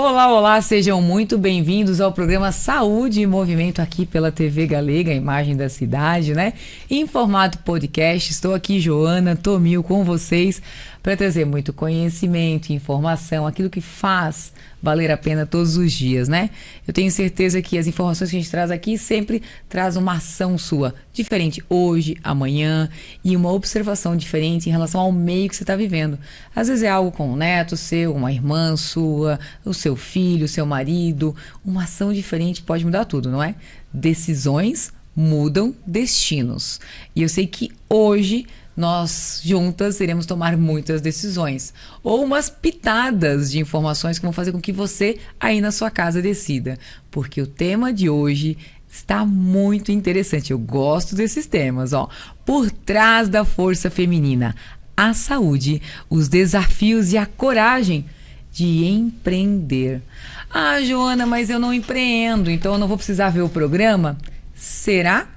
Olá, olá, sejam muito bem-vindos ao programa Saúde e Movimento aqui pela TV Galega, a imagem da cidade, né? Em formato podcast, estou aqui, Joana Tomil, com vocês para trazer muito conhecimento, informação, aquilo que faz valer a pena todos os dias, né? Eu tenho certeza que as informações que a gente traz aqui sempre traz uma ação sua, diferente hoje, amanhã, e uma observação diferente em relação ao meio que você está vivendo. Às vezes é algo com um neto seu, uma irmã sua, o seu filho, o seu marido. Uma ação diferente pode mudar tudo, não é? Decisões mudam destinos. E eu sei que hoje nós juntas iremos tomar muitas decisões ou umas pitadas de informações que vão fazer com que você aí na sua casa decida, porque o tema de hoje está muito interessante. Eu gosto desses temas, ó. Por trás da força feminina, a saúde, os desafios e a coragem de empreender. Ah, Joana, mas eu não empreendo, então eu não vou precisar ver o programa? Será?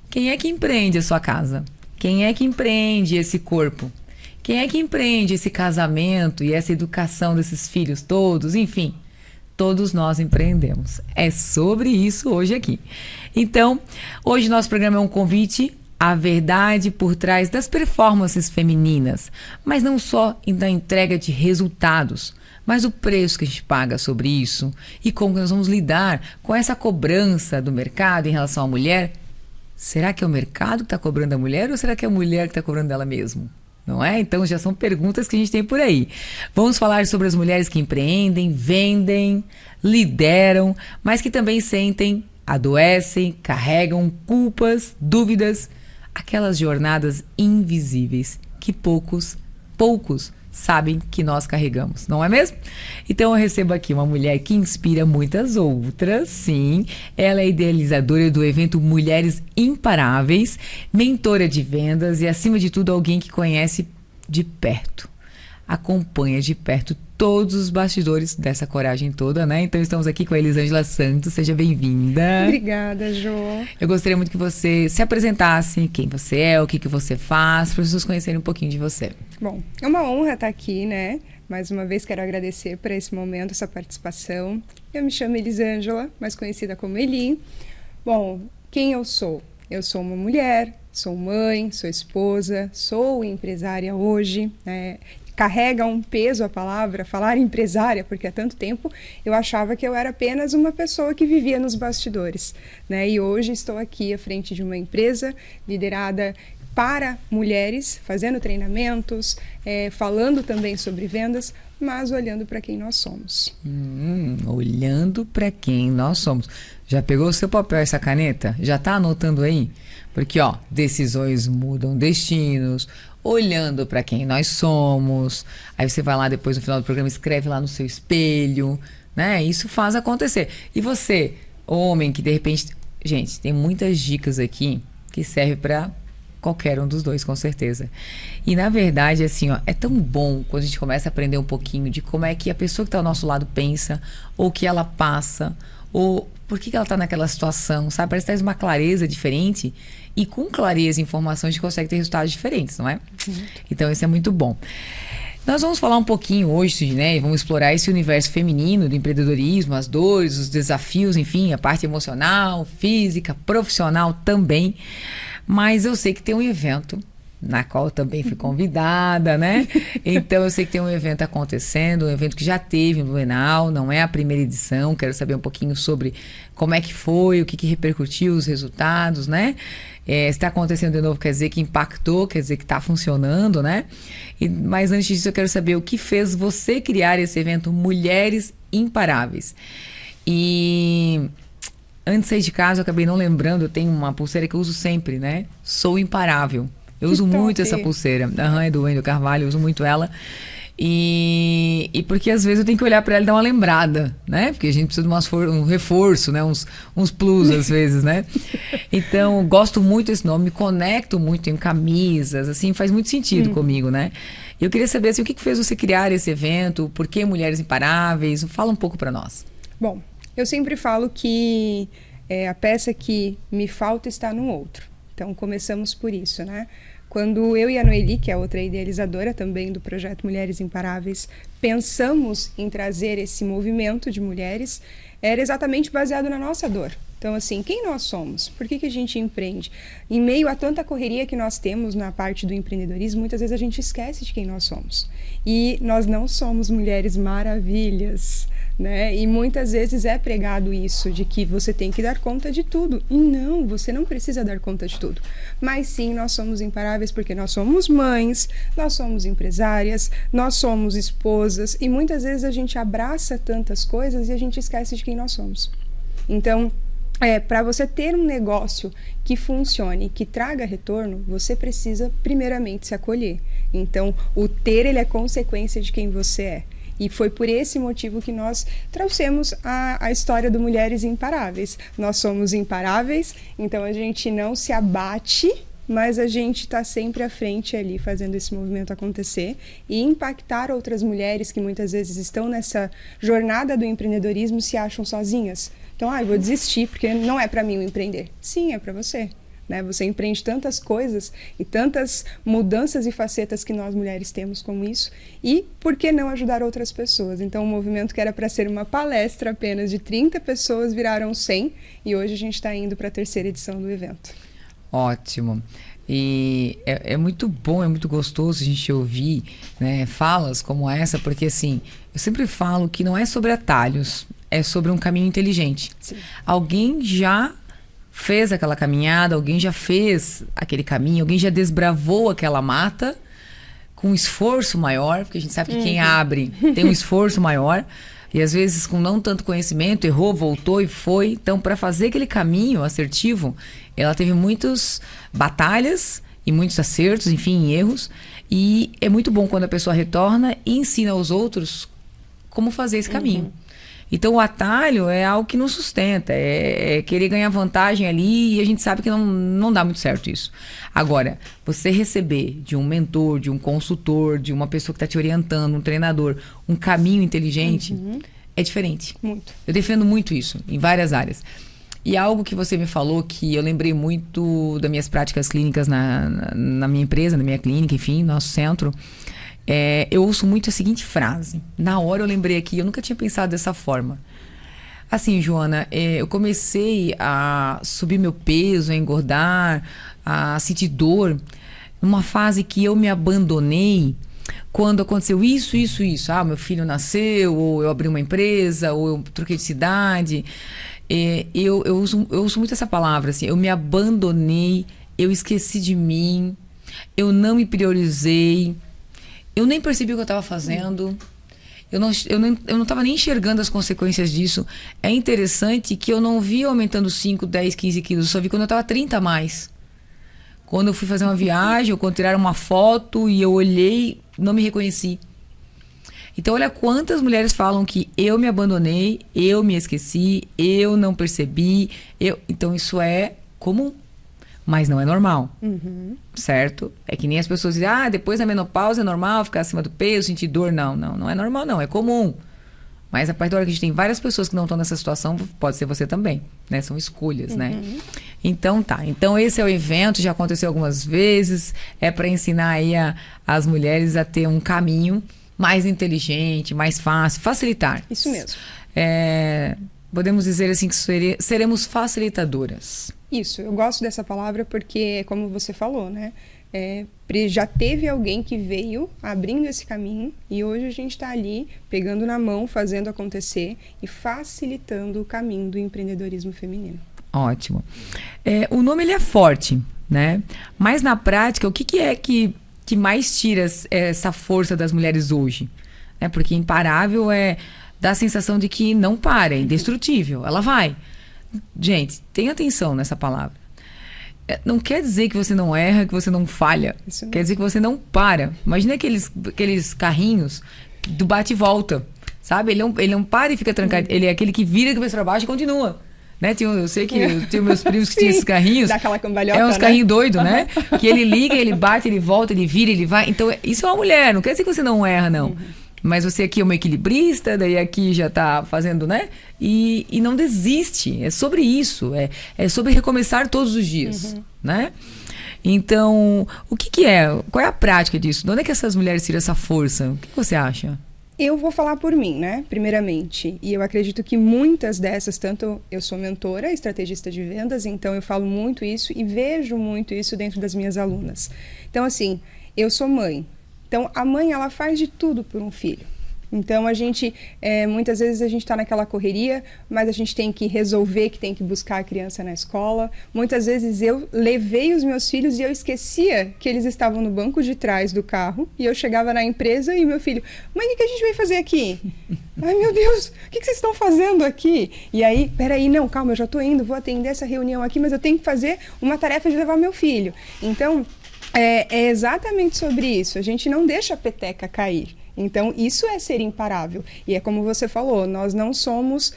Quem é que empreende a sua casa? Quem é que empreende esse corpo? Quem é que empreende esse casamento e essa educação desses filhos todos? Enfim, todos nós empreendemos. É sobre isso hoje aqui. Então, hoje nosso programa é um convite à verdade por trás das performances femininas, mas não só da entrega de resultados, mas o preço que a gente paga sobre isso e como nós vamos lidar com essa cobrança do mercado em relação à mulher. Será que é o mercado que está cobrando a mulher ou será que é a mulher que está cobrando dela mesmo? Não é? Então já são perguntas que a gente tem por aí. Vamos falar sobre as mulheres que empreendem, vendem, lideram, mas que também sentem, adoecem, carregam culpas, dúvidas, aquelas jornadas invisíveis que poucos sabem que nós carregamos, não é mesmo? Então eu recebo aqui uma mulher que inspira muitas outras, sim. Ela é idealizadora do evento Mulheres Imparáveis, mentora de vendas e, acima de tudo, alguém que conhece de perto, acompanha de perto todos os bastidores dessa coragem toda, né? Então estamos aqui com a Elisângela Santos, seja bem-vinda. Obrigada, Jo. Eu gostaria muito que você se apresentasse, quem você é, o que você faz, para as pessoas conhecerem um pouquinho de você. Bom, é uma honra estar aqui, né? Mais uma vez quero agradecer por esse momento, essa participação. Eu me chamo Elisângela, mais conhecida como Eli. Bom, quem eu sou? Eu sou uma mulher, sou mãe, sou esposa, sou empresária hoje, né? Carrega um peso a palavra, falar empresária, porque há tanto tempo eu achava que eu era apenas uma pessoa que vivia nos bastidores, né? E hoje estou aqui à frente de uma empresa liderada para mulheres, fazendo treinamentos, falando também sobre vendas, mas olhando para quem nós somos. Olhando para quem nós somos. Já pegou o seu papel, essa caneta? Já está anotando aí? Porque, ó, decisões mudam destinos, olhando para quem nós somos. Aí você vai lá depois no final do programa, escreve lá no seu espelho, né? Isso faz acontecer. E você, homem, que de repente... Gente, tem muitas dicas aqui que servem para qualquer um dos dois, com certeza. E na verdade, assim, ó, é tão bom quando a gente começa a aprender um pouquinho de como é que a pessoa que está ao nosso lado pensa, ou que ela passa, ou por que ela está naquela situação, sabe? Parece que traz uma clareza diferente. E com clareza e informação a gente consegue ter resultados diferentes, não é? Então isso é muito bom. Nós vamos falar um pouquinho hoje, né? Vamos explorar esse universo feminino do empreendedorismo, as dores, os desafios, enfim, a parte emocional, física, profissional também. Mas eu sei que tem um evento na qual eu também fui convidada, né? Então eu sei que tem um evento acontecendo, um evento que já teve no Blumenau, não é a primeira edição. Quero saber um pouquinho sobre como é que foi, o que repercutiu, os resultados, né? Se está acontecendo de novo, quer dizer que impactou, quer dizer que está funcionando, né? Mas antes disso eu quero saber o que fez você criar esse evento Mulheres Imparáveis. E antes de sair de casa eu acabei não lembrando, eu tenho uma pulseira que eu uso sempre, né? Sou imparável. Eu uso muito essa pulseira. É do Wendel Carvalho, eu uso muito ela. E porque às vezes eu tenho que olhar para ela e dar uma lembrada, né? Porque a gente precisa de um reforço, né? Uns plus às vezes, né? Então, gosto muito desse nome, me conecto muito em camisas, assim, faz muito sentido comigo, né? E eu queria saber, assim, o que fez você criar esse evento? Por que Mulheres Imparáveis? Fala um pouco para nós. Bom, eu sempre falo que a peça que me falta está no outro. Então, começamos por isso, né? Quando eu e a Noeli, que é outra idealizadora também do projeto Mulheres Imparáveis, pensamos em trazer esse movimento de mulheres, era exatamente baseado na nossa dor. Então, assim, quem nós somos? Por que a gente empreende? Em meio a tanta correria que nós temos na parte do empreendedorismo, muitas vezes a gente esquece de quem nós somos. E nós não somos mulheres maravilhas, né? E muitas vezes é pregado isso, de que você tem que dar conta de tudo. E não, você não precisa dar conta de tudo. Mas sim, nós somos imparáveis porque nós somos mães, nós somos empresárias, nós somos esposas. E muitas vezes a gente abraça tantas coisas e a gente esquece de quem nós somos. Então, para você ter um negócio que funcione, que traga retorno, você precisa primeiramente se acolher. Então, o ter, ele é consequência de quem você é. E foi por esse motivo que nós trouxemos a história do Mulheres Imparáveis. Nós somos imparáveis, então a gente não se abate, mas a gente está sempre à frente ali, fazendo esse movimento acontecer e impactar outras mulheres que muitas vezes estão nessa jornada do empreendedorismo e se acham sozinhas. Então, eu vou desistir porque não é para mim o empreender. Sim, é para você. Né? Você empreende tantas coisas e tantas mudanças e facetas que nós mulheres temos como isso. E por que não ajudar outras pessoas? Então, um movimento que era para ser uma palestra apenas de 30 pessoas viraram 100 e hoje a gente está indo para a 3ª edição do evento. Ótimo. E é muito bom, é muito gostoso a gente ouvir, né, falas como essa, porque assim, eu sempre falo que não é sobre atalhos, é sobre um caminho inteligente. Sim. Alguém já fez aquela caminhada, alguém já fez aquele caminho, alguém já desbravou aquela mata com um esforço maior, porque a gente sabe que quem abre tem um esforço maior, e às vezes com não tanto conhecimento, errou, voltou e foi. Então, para fazer aquele caminho assertivo, ela teve muitas batalhas e muitos acertos, enfim, erros, e é muito bom quando a pessoa retorna e ensina aos outros como fazer esse caminho. Então, o atalho é algo que não sustenta, é querer ganhar vantagem ali, e a gente sabe que não dá muito certo isso. Agora, você receber de um mentor, de um consultor, de uma pessoa que está te orientando, um treinador, um caminho inteligente, é diferente. Muito. Eu defendo muito isso, em várias áreas. E algo que você me falou, que eu lembrei muito das minhas práticas clínicas na minha empresa, na minha clínica, enfim, nosso centro. Eu ouço muito a seguinte frase. Na hora eu lembrei aqui, eu nunca tinha pensado dessa forma. Assim, Joana, eu comecei a subir meu peso, a engordar, a sentir dor, numa fase que eu me abandonei quando aconteceu isso. Meu filho nasceu, ou eu abri uma empresa, ou eu troquei de cidade. Eu uso muito essa palavra, assim, eu me abandonei, eu esqueci de mim, eu não me priorizei. Eu nem percebi o que eu estava fazendo. Eu não estava nem enxergando as consequências disso. É interessante que eu não vi aumentando 5, 10, 15 quilos. Eu só vi quando eu estava 30 a mais. Quando eu fui fazer uma viagem, ou quando tiraram uma foto e eu olhei, não me reconheci. Então, olha quantas mulheres falam que eu me abandonei, eu me esqueci, eu não percebi. Então, isso é comum. Mas não é normal, certo? É que nem as pessoas dizem, depois da menopausa é normal ficar acima do peso, sentir dor. Não é normal não, é comum. Mas a partir da hora que a gente tem várias pessoas que não estão nessa situação, pode ser você também, né? São escolhas, né? Então tá, então esse é o evento, já aconteceu algumas vezes, é para ensinar aí as mulheres a ter um caminho mais inteligente, mais fácil, facilitar. Isso mesmo. Podemos dizer assim que seremos facilitadoras. Isso, eu gosto dessa palavra porque, como você falou, né? Já teve alguém que veio abrindo esse caminho e hoje a gente está ali pegando na mão, fazendo acontecer e facilitando o caminho do empreendedorismo feminino. Ótimo. O nome ele é forte, né? Mas na prática, o que é que mais tira essa força das mulheres hoje? Porque imparável dá a sensação de que não para, é indestrutível, ela vai. Gente, tenha atenção nessa palavra. Não quer dizer que você não erra, que você não falha. Quer dizer que você não para. Imagina aqueles carrinhos do bate e volta, sabe? Ele não para e fica trancado. Ele é aquele que vira a cabeça para baixo e continua. Né? Eu sei que eu tenho meus primos que tinham esses carrinhos. Dá aquela cambalhota, uns carrinhos doidos, né? Que ele liga, ele bate, ele volta, ele vira, ele vai. Então, isso é uma mulher. Não quer dizer que você não erra, não. Mas você aqui é uma equilibrista, daí aqui já tá fazendo, né? E não desiste. É sobre isso. É sobre recomeçar todos os dias, né? Então, o que é? Qual é a prática disso? De onde é que essas mulheres tiram essa força? O que você acha? Eu vou falar por mim, né? Primeiramente. E eu acredito que muitas dessas, tanto eu sou mentora, estrategista de vendas, então eu falo muito isso e vejo muito isso dentro das minhas alunas. Então, assim, eu sou mãe. Então, a mãe, ela faz de tudo por um filho. Então, muitas vezes a gente está naquela correria, mas a gente tem que resolver que tem que buscar a criança na escola. Muitas vezes eu levei os meus filhos e eu esquecia que eles estavam no banco de trás do carro. E eu chegava na empresa e meu filho, mãe, o que a gente vai fazer aqui? Ai, meu Deus, o que vocês estão fazendo aqui? E aí, peraí, não, calma, eu já estou indo, vou atender essa reunião aqui, mas eu tenho que fazer uma tarefa de levar meu filho. Então, é exatamente sobre isso. A gente não deixa a peteca cair. Então, isso é ser imparável. E é como você falou, nós não somos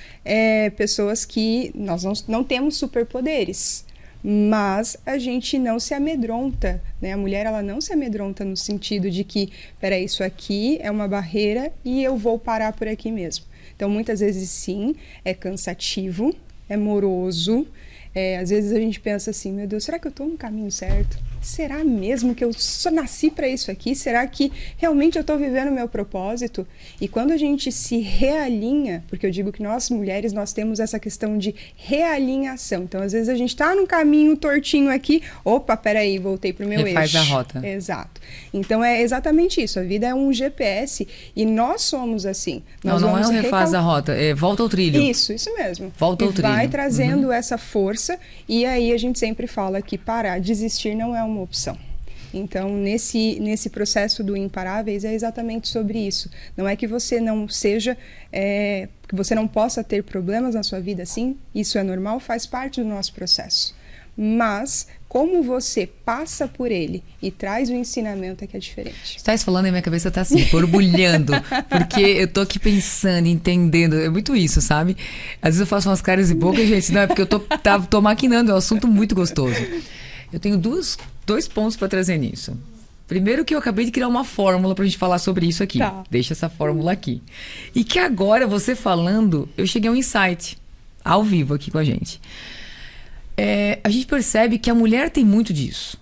pessoas que... Nós não temos superpoderes, mas a gente não se amedronta, né? A mulher, ela não se amedronta no sentido de que, peraí, isso aqui é uma barreira e eu vou parar por aqui mesmo. Então, muitas vezes, sim, é cansativo, é moroso. Às vezes a gente pensa assim, meu Deus, será que eu estou no caminho certo? Será mesmo que eu só nasci para isso aqui? Será que realmente eu estou vivendo o meu propósito? E quando a gente se realinha, porque eu digo que nós mulheres, nós temos essa questão de realinhação. Então, às vezes a gente está num caminho tortinho aqui, opa, peraí, voltei para o meu eixo. Refaz a rota. Exato. Então, é exatamente isso. A vida é um GPS e nós somos assim. Não é um refaz a rota, é volta ao trilho. Isso mesmo. Volta ao trilho. Vai trazendo essa força e aí a gente sempre fala que parar, desistir não é uma opção. Então, nesse processo do Imparáveis é exatamente sobre isso. Não é que você não seja, que você não possa ter problemas na sua vida, sim, isso é normal, faz parte do nosso processo. Mas, como você passa por ele e traz o ensinamento é que é diferente. Você tá falando e minha cabeça tá assim, borbulhando, porque eu tô aqui pensando, entendendo, é muito isso, sabe? Às vezes eu faço umas caras e bocas, gente, não é porque eu tô maquinando, é um assunto muito gostoso. Eu tenho dois pontos para trazer nisso. Primeiro que eu acabei de criar uma fórmula pra gente falar sobre isso aqui. Tá. Deixa essa fórmula aqui. E que agora, você falando, eu cheguei a um insight ao vivo aqui com a gente. A gente percebe que a mulher tem muito disso.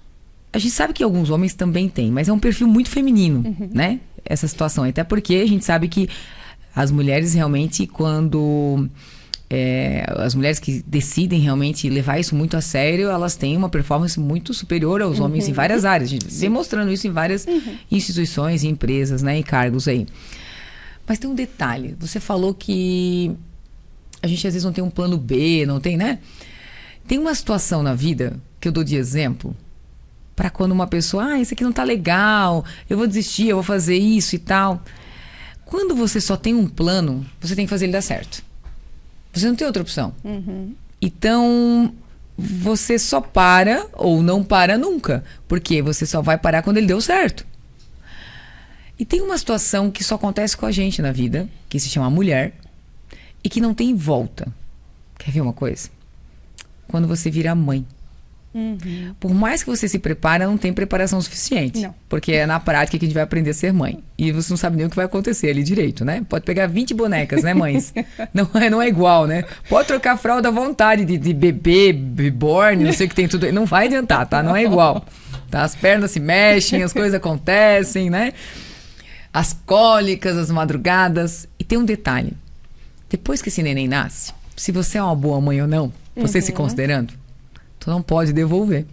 A gente sabe que alguns homens também têm, mas é um perfil muito feminino, né? Essa situação. Até porque a gente sabe que as mulheres realmente, quando... as mulheres que decidem realmente levar isso muito a sério, elas têm uma performance muito superior aos homens em várias áreas. A gente vem mostrando isso em várias instituições, empresas, né? E cargos aí. Mas tem um detalhe. Você falou que a gente às vezes não tem um plano B, não tem, né? Tem uma situação na vida que eu dou de exemplo para quando uma pessoa, isso aqui não tá legal, eu vou desistir, eu vou fazer isso e tal. Quando você só tem um plano, você tem que fazer ele dar certo. Você não tem outra opção. Então, você só para ou não para nunca, porque você só vai parar quando ele deu certo. E tem uma situação que só acontece com a gente na vida, que se chama mulher, e que não tem volta. Quer ver uma coisa? Quando você vira mãe. Por mais que você se prepare, não tem preparação suficiente. Não. Porque é na prática que a gente vai aprender a ser mãe. E você não sabe nem o que vai acontecer ali direito, né? Pode pegar 20 bonecas, né, mães? Não é igual, né? Pode trocar fralda à vontade de bebê, reborn, não sei o que tem tudo. Não vai adiantar, tá? Não é igual. Tá? As pernas se mexem, as coisas acontecem, né? As cólicas, as madrugadas. E tem um detalhe. Depois que esse neném nasce, se você é uma boa mãe ou não, você se considerando, tu não pode devolver.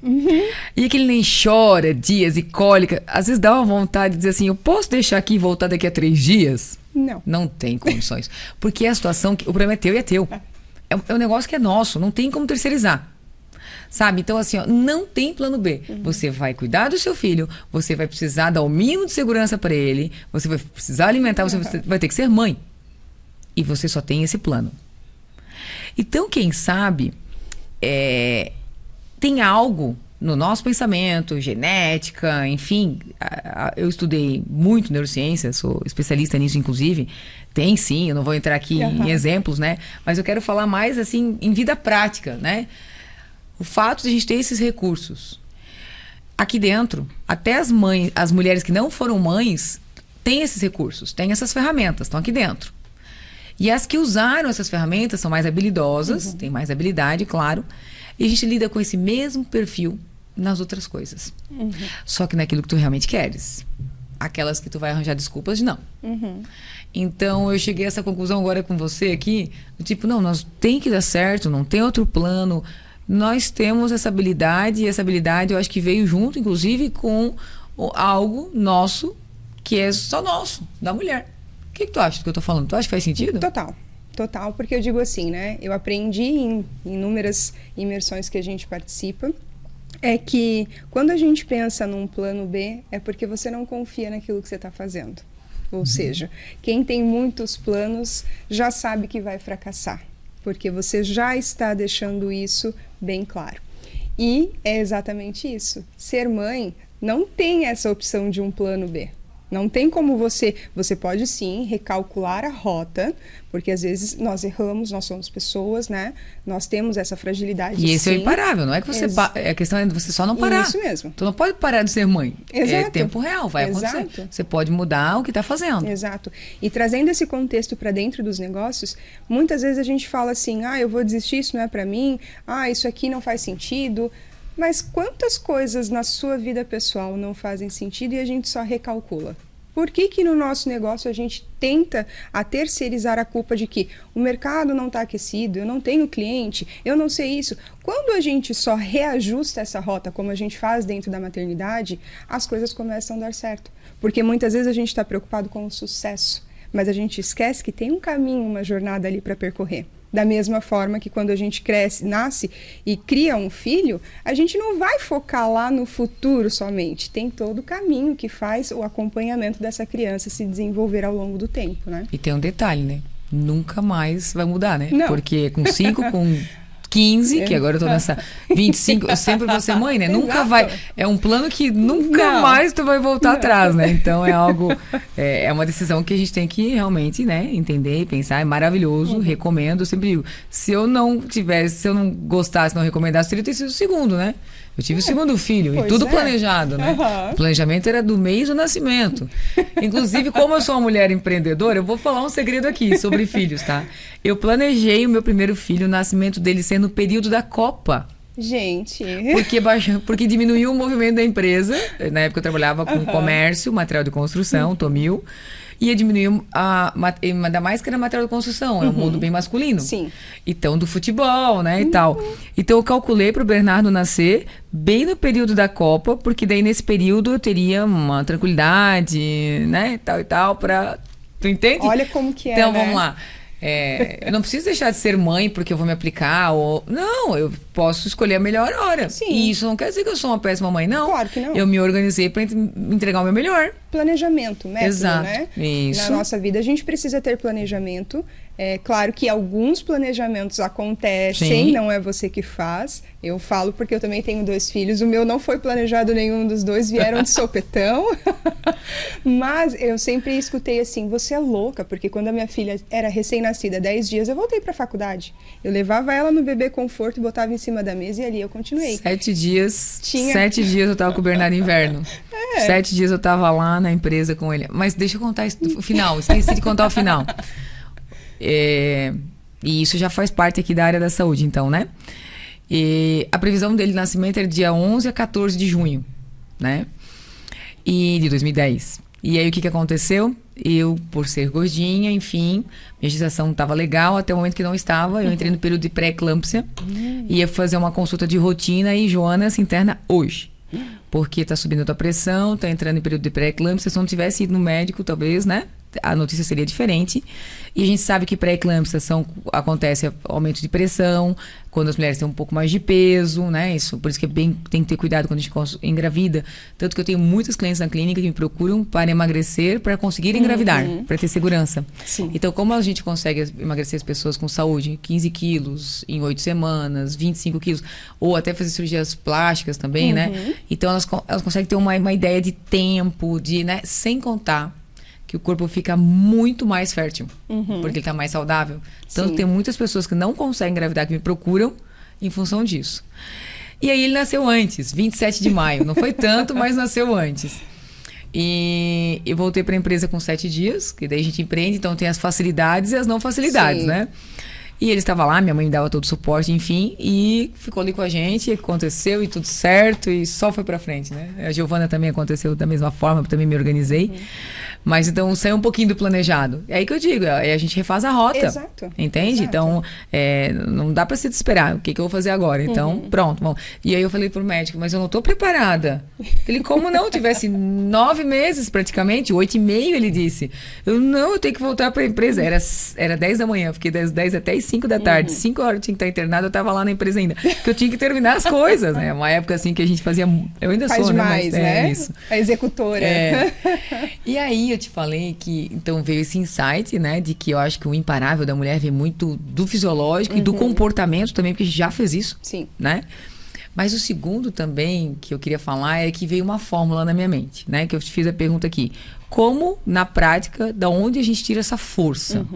E aquele nem chora dias e cólica, às vezes dá uma vontade de dizer assim, eu posso deixar aqui e voltar daqui a 3 dias? Não. Não tem condições. Porque é a situação que o problema é teu e é teu. É um negócio que é nosso, não tem como terceirizar. Sabe? Então, assim, não tem plano B. Você vai cuidar do seu filho, você vai precisar dar o mínimo de segurança para ele, você vai precisar alimentar, você vai ter que ser mãe. E você só tem esse plano. Então, quem sabe, tem algo no nosso pensamento, genética, enfim. Eu estudei muito neurociência, sou especialista nisso, inclusive. Tem sim, eu não vou entrar aqui em exemplos, né? Mas eu quero falar mais, assim, em vida prática, né? O fato de a gente ter esses recursos. Aqui dentro, até as mulheres que não foram mães, têm esses recursos, têm essas ferramentas, estão aqui dentro. E as que usaram essas ferramentas são mais habilidosas, têm mais habilidade, claro. E a gente lida com esse mesmo perfil nas outras coisas. Só que naquilo que tu realmente queres. Aquelas que tu vai arranjar desculpas de não. Então, eu cheguei a essa conclusão agora com você aqui. Tipo, não, nós tem que dar certo, não tem outro plano. Nós temos essa habilidade, e essa habilidade eu acho que veio junto, inclusive, com algo nosso, que é só nosso, da mulher. O que tu acha do que eu tô falando? Tu acha que faz sentido? Total, porque eu digo assim, né? Eu aprendi em inúmeras imersões que a gente participa, é que quando a gente pensa num plano B, é porque você não confia naquilo que você está fazendo. Ou seja, quem tem muitos planos já sabe que vai fracassar, porque você já está deixando isso bem claro. E é exatamente isso. Ser mãe não tem essa opção de um plano B. Não tem como você pode sim recalcular a rota, porque às vezes nós erramos, nós somos pessoas, né? Nós temos essa fragilidade. E esse é imparável, não é que você a questão é você só não parar. Isso mesmo. Tu não pode parar de ser mãe. Exato. É tempo real, vai acontecer. Você pode mudar o que está fazendo. Exato. E trazendo esse contexto para dentro dos negócios, muitas vezes a gente fala assim, eu vou desistir, isso não é para mim, isso aqui não faz sentido. Mas quantas coisas na sua vida pessoal não fazem sentido e a gente só recalcula? Por que no nosso negócio a gente tenta a terceirizar a culpa de que o mercado não está aquecido, eu não tenho cliente, eu não sei isso? Quando a gente só reajusta essa rota, como a gente faz dentro da maternidade, as coisas começam a dar certo. Porque muitas vezes a gente está preocupado com o sucesso, mas a gente esquece que tem um caminho, uma jornada ali para percorrer. Da mesma forma que quando a gente cresce, nasce e cria um filho, a gente não vai focar lá no futuro somente. Tem todo o caminho que faz o acompanhamento dessa criança se desenvolver ao longo do tempo, né? E tem um detalhe, né? Nunca mais vai mudar, né? Não. Porque com 5, com 15, que agora eu tô nessa 25, eu sempre vou ser mãe, né? Exato. Nunca vai. É um plano que nunca Não. mais tu vai voltar atrás, né? Então é algo. É uma decisão que a gente tem que realmente, né? Entender e pensar. É maravilhoso, recomendo. Eu sempre digo, se eu não gostasse, não recomendasse, teria ter sido o segundo, né? Eu tive o segundo filho, e tudo planejado, né? O planejamento era do mês do nascimento. Inclusive, como eu sou uma mulher empreendedora, eu vou falar um segredo aqui sobre filhos, tá? Eu planejei o meu primeiro filho, o nascimento dele ser no período da Copa. Gente. Porque diminuiu o movimento da empresa. Na época eu trabalhava com comércio, material de construção, Tomil. Ia diminuir ainda mais que era material de construção, é um mundo bem masculino. Sim. Então, do futebol, né, e tal. Então, eu calculei para o Bernardo nascer bem no período da Copa, porque daí nesse período eu teria uma tranquilidade, né, e tal, para... Tu entende? Olha como que é, Então, né? vamos lá. Eu não preciso deixar de ser mãe porque eu vou me aplicar. Não, eu posso escolher a melhor hora. Sim. E isso não quer dizer que eu sou uma péssima mãe, não. Claro que não. Eu me organizei para entregar o meu melhor. Planejamento, método, Exato. né? Isso. Na nossa vida a gente precisa ter planejamento. É claro que alguns planejamentos acontecem, Sim. não é você que faz. Eu falo porque eu também tenho 2 filhos. O meu não foi planejado nenhum dos dois, vieram de sopetão. Mas eu sempre escutei assim, você é louca, porque quando a minha filha era recém-nascida, 10 dias, eu voltei para a faculdade. Eu levava ela no bebê conforto e botava em cima da mesa e ali eu continuei. 7 dias. 7 dias eu tava com o Bernardo Inverno. 7 dias eu tava lá na empresa com ele. Mas deixa eu contar o final. Esqueci de contar o final. E isso já faz parte aqui da área da saúde, então, né? E a previsão dele de nascimento era dia 11 a 14 de junho, né? E de 2010. E aí o que aconteceu? Eu, por ser gordinha, enfim, minha gestação estava legal até o momento que não estava. Eu entrei no período de pré-eclâmpsia. Ia fazer uma consulta de rotina e Joana se interna hoje. Porque tá subindo a tua pressão, tá entrando em período de pré-eclâmpsia. Se eu não tivesse ido no médico, talvez, né? A notícia seria diferente. E a gente sabe que pré-eclâmpsia acontece aumento de pressão, quando as mulheres têm um pouco mais de peso, né? Por isso que tem que ter cuidado quando a gente engravida. Tanto que eu tenho muitos clientes na clínica que me procuram para emagrecer, para conseguir engravidar, para ter segurança. Sim. Então, como a gente consegue emagrecer as pessoas com saúde, 15 quilos em 8 semanas, 25 quilos, ou até fazer cirurgias plásticas também, né? Então, elas conseguem ter uma ideia de tempo, né? Sem contar que o corpo fica muito mais fértil, porque ele está mais saudável. Tanto tem muitas pessoas que não conseguem engravidar que me procuram em função disso. E aí ele nasceu antes, 27 de maio. Não foi tanto, mas nasceu antes. E eu voltei para a empresa com 7 dias, que daí a gente empreende, então tem as facilidades e as não facilidades, Sim. né? E ele estava lá, minha mãe me dava todo o suporte, enfim, e ficou ali com a gente, e aconteceu e tudo certo, e só foi pra frente, né? A Giovana também aconteceu da mesma forma, eu também me organizei. Mas então saiu um pouquinho do planejado. É aí que eu digo, aí a gente refaz a rota. Exato. Entende? Exato. Então, não dá pra se desesperar. O que eu vou fazer agora? Então, pronto. Bom. E aí eu falei pro médico, mas eu não tô preparada. Ele, como não? Tivesse 9 meses praticamente, 8,5, ele disse. Eu tenho que voltar pra empresa. Era 10 da manhã, fiquei das 10 até as 5 da tarde. 5 horas eu tinha que estar internado, eu tava lá na empresa ainda. Porque eu tinha que terminar as coisas, né? Uma época assim que a gente fazia. Eu ainda Faz sou, demais, né? Mas né? é isso. A executora. E aí eu te falei que então veio esse insight, né, de que eu acho que o imparável da mulher vem muito do fisiológico e do comportamento também, porque a gente já fez isso, Sim. né? Mas o segundo também que eu queria falar é que veio uma fórmula na minha mente, né, que eu te fiz a pergunta aqui: como na prática, da onde a gente tira essa força?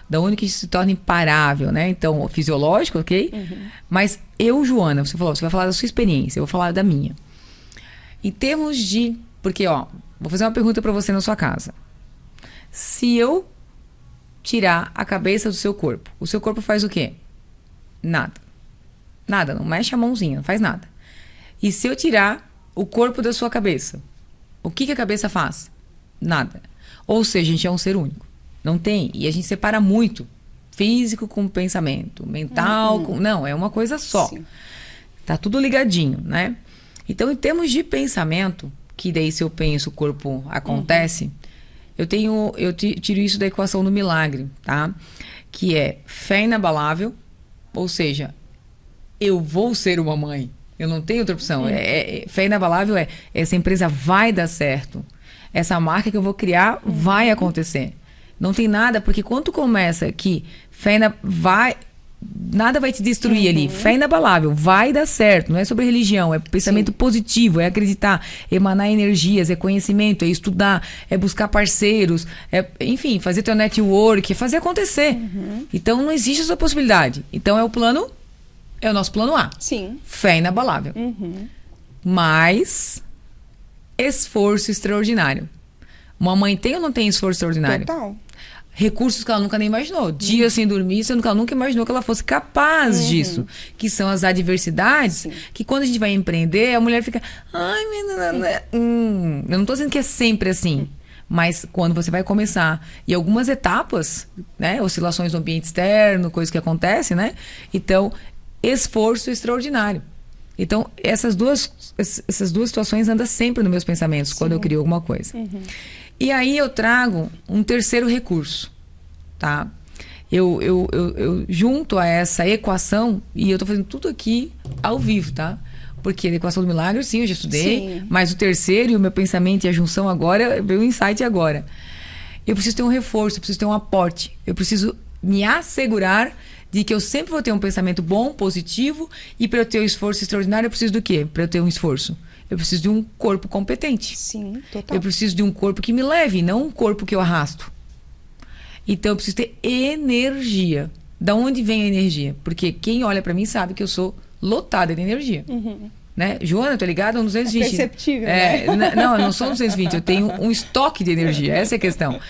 Da onde que a gente se torna imparável, né? Então, fisiológico, ok? Mas eu, Joana, você falou, você vai falar da sua experiência, eu vou falar da minha. Em termos de, porque ó, vou fazer uma pergunta para você na sua casa. Se eu tirar a cabeça do seu corpo, o seu corpo faz o quê? Nada. Nada, não mexe a mãozinha, não faz nada. E se eu tirar o corpo da sua cabeça, o que a cabeça faz? Nada. Ou seja, a gente é um ser único. Não tem. E a gente separa muito. Físico com pensamento, mental com... Não, é uma coisa só. Sim. Tá tudo ligadinho, né? Então, em termos de pensamento, que daí se eu penso, o corpo acontece... Eu tiro isso da equação do milagre, tá? Que é fé inabalável, ou seja, eu vou ser uma mãe. Eu não tenho outra opção. Fé inabalável essa empresa vai dar certo. Essa marca que eu vou criar vai acontecer. Não tem nada, porque quando tu começa que nada vai te destruir ali. Fé inabalável, vai dar certo. Não é sobre religião, é pensamento positivo, é acreditar, emanar energias, é conhecimento, é estudar, é buscar parceiros, enfim, fazer teu network, é fazer acontecer. Então não existe essa possibilidade. Então é o nosso plano A. Sim. Fé inabalável. Mas esforço extraordinário. Uma mãe tem ou não tem esforço extraordinário? Total. Recursos que ela nunca nem imaginou. Dias sem dormir, sendo que ela nunca imaginou que ela fosse capaz disso. Que são as adversidades, que quando a gente vai empreender, a mulher fica... Ai, menina... Eu não tô dizendo que é sempre assim. Mas quando você vai começar... E algumas etapas, né? Oscilações no ambiente externo, coisas que acontecem, né? Então, esforço extraordinário. Então, essas duas situações andam sempre nos meus pensamentos quando eu crio alguma coisa. E aí eu trago um terceiro recurso, tá? Eu junto a essa equação, e eu tô fazendo tudo aqui ao vivo, tá? Porque a equação do milagre, sim, eu já estudei, mas o terceiro e o meu pensamento e a junção agora, veio o insight agora. Eu preciso ter um reforço, eu preciso ter um aporte, eu preciso me assegurar de que eu sempre vou ter um pensamento bom, positivo, e para eu ter um esforço extraordinário, eu preciso do quê? Para eu ter um esforço? Eu preciso de um corpo competente. Sim, total. Eu preciso de um corpo que me leve, não um corpo que eu arrasto. Então, eu preciso ter energia. Da onde vem a energia? Porque quem olha pra mim sabe que eu sou lotada de energia. Né? Joana, tô ligada? Um 220. É perceptível, né? Não, eu não sou um 220. Eu tenho um estoque de energia. Essa é a questão.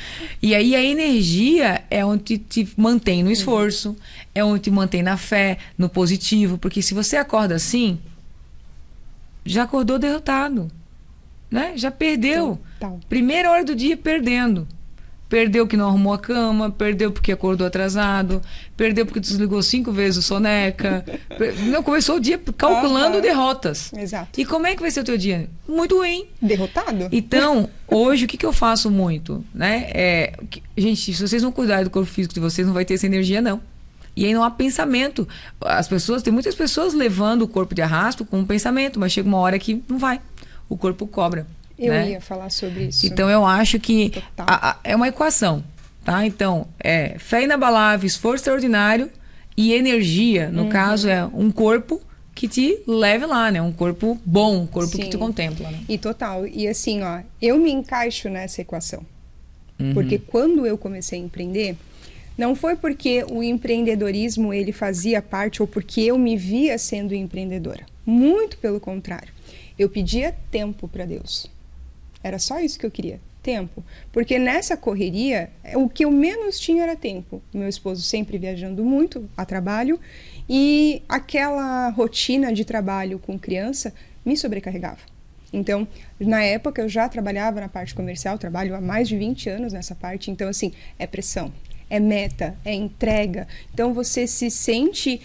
E aí, a energia é onde te mantém no esforço, é onde te mantém na fé, no positivo. Porque se você acorda assim... já acordou derrotado, né? Já perdeu. Total. Primeira hora do dia perdendo. Perdeu que não arrumou a cama, perdeu porque acordou atrasado, perdeu porque desligou 5 vezes o soneca. Não, começou o dia calculando derrotas. Exato. E como é que vai ser o teu dia? Muito ruim. Derrotado? Então, hoje, o que eu faço muito, né? Gente, se vocês não cuidarem do corpo físico de vocês, não vai ter essa energia, não. E aí não há pensamento. Tem muitas pessoas levando o corpo de arrasto com um pensamento, mas chega uma hora que não vai. O corpo cobra. Eu né? ia falar sobre isso. Então eu acho que é uma equação, tá? Então, fé inabalável, esforço extraordinário e energia, no caso, é um corpo que te leve lá, né? Um corpo bom, um corpo que te contempla, né? E total. E assim, ó, eu me encaixo nessa equação. Porque quando eu comecei a empreender, não foi porque o empreendedorismo ele fazia parte ou porque eu me via sendo empreendedora. Muito pelo contrário. Eu pedia tempo para Deus. Era só isso que eu queria, tempo. Porque nessa correria, o que eu menos tinha era tempo. Meu esposo sempre viajando muito a trabalho e aquela rotina de trabalho com criança me sobrecarregava. Então, na época, eu já trabalhava na parte comercial, trabalho há mais de 20 anos nessa parte. Então, assim, é pressão, é meta, é entrega. Então, você se sente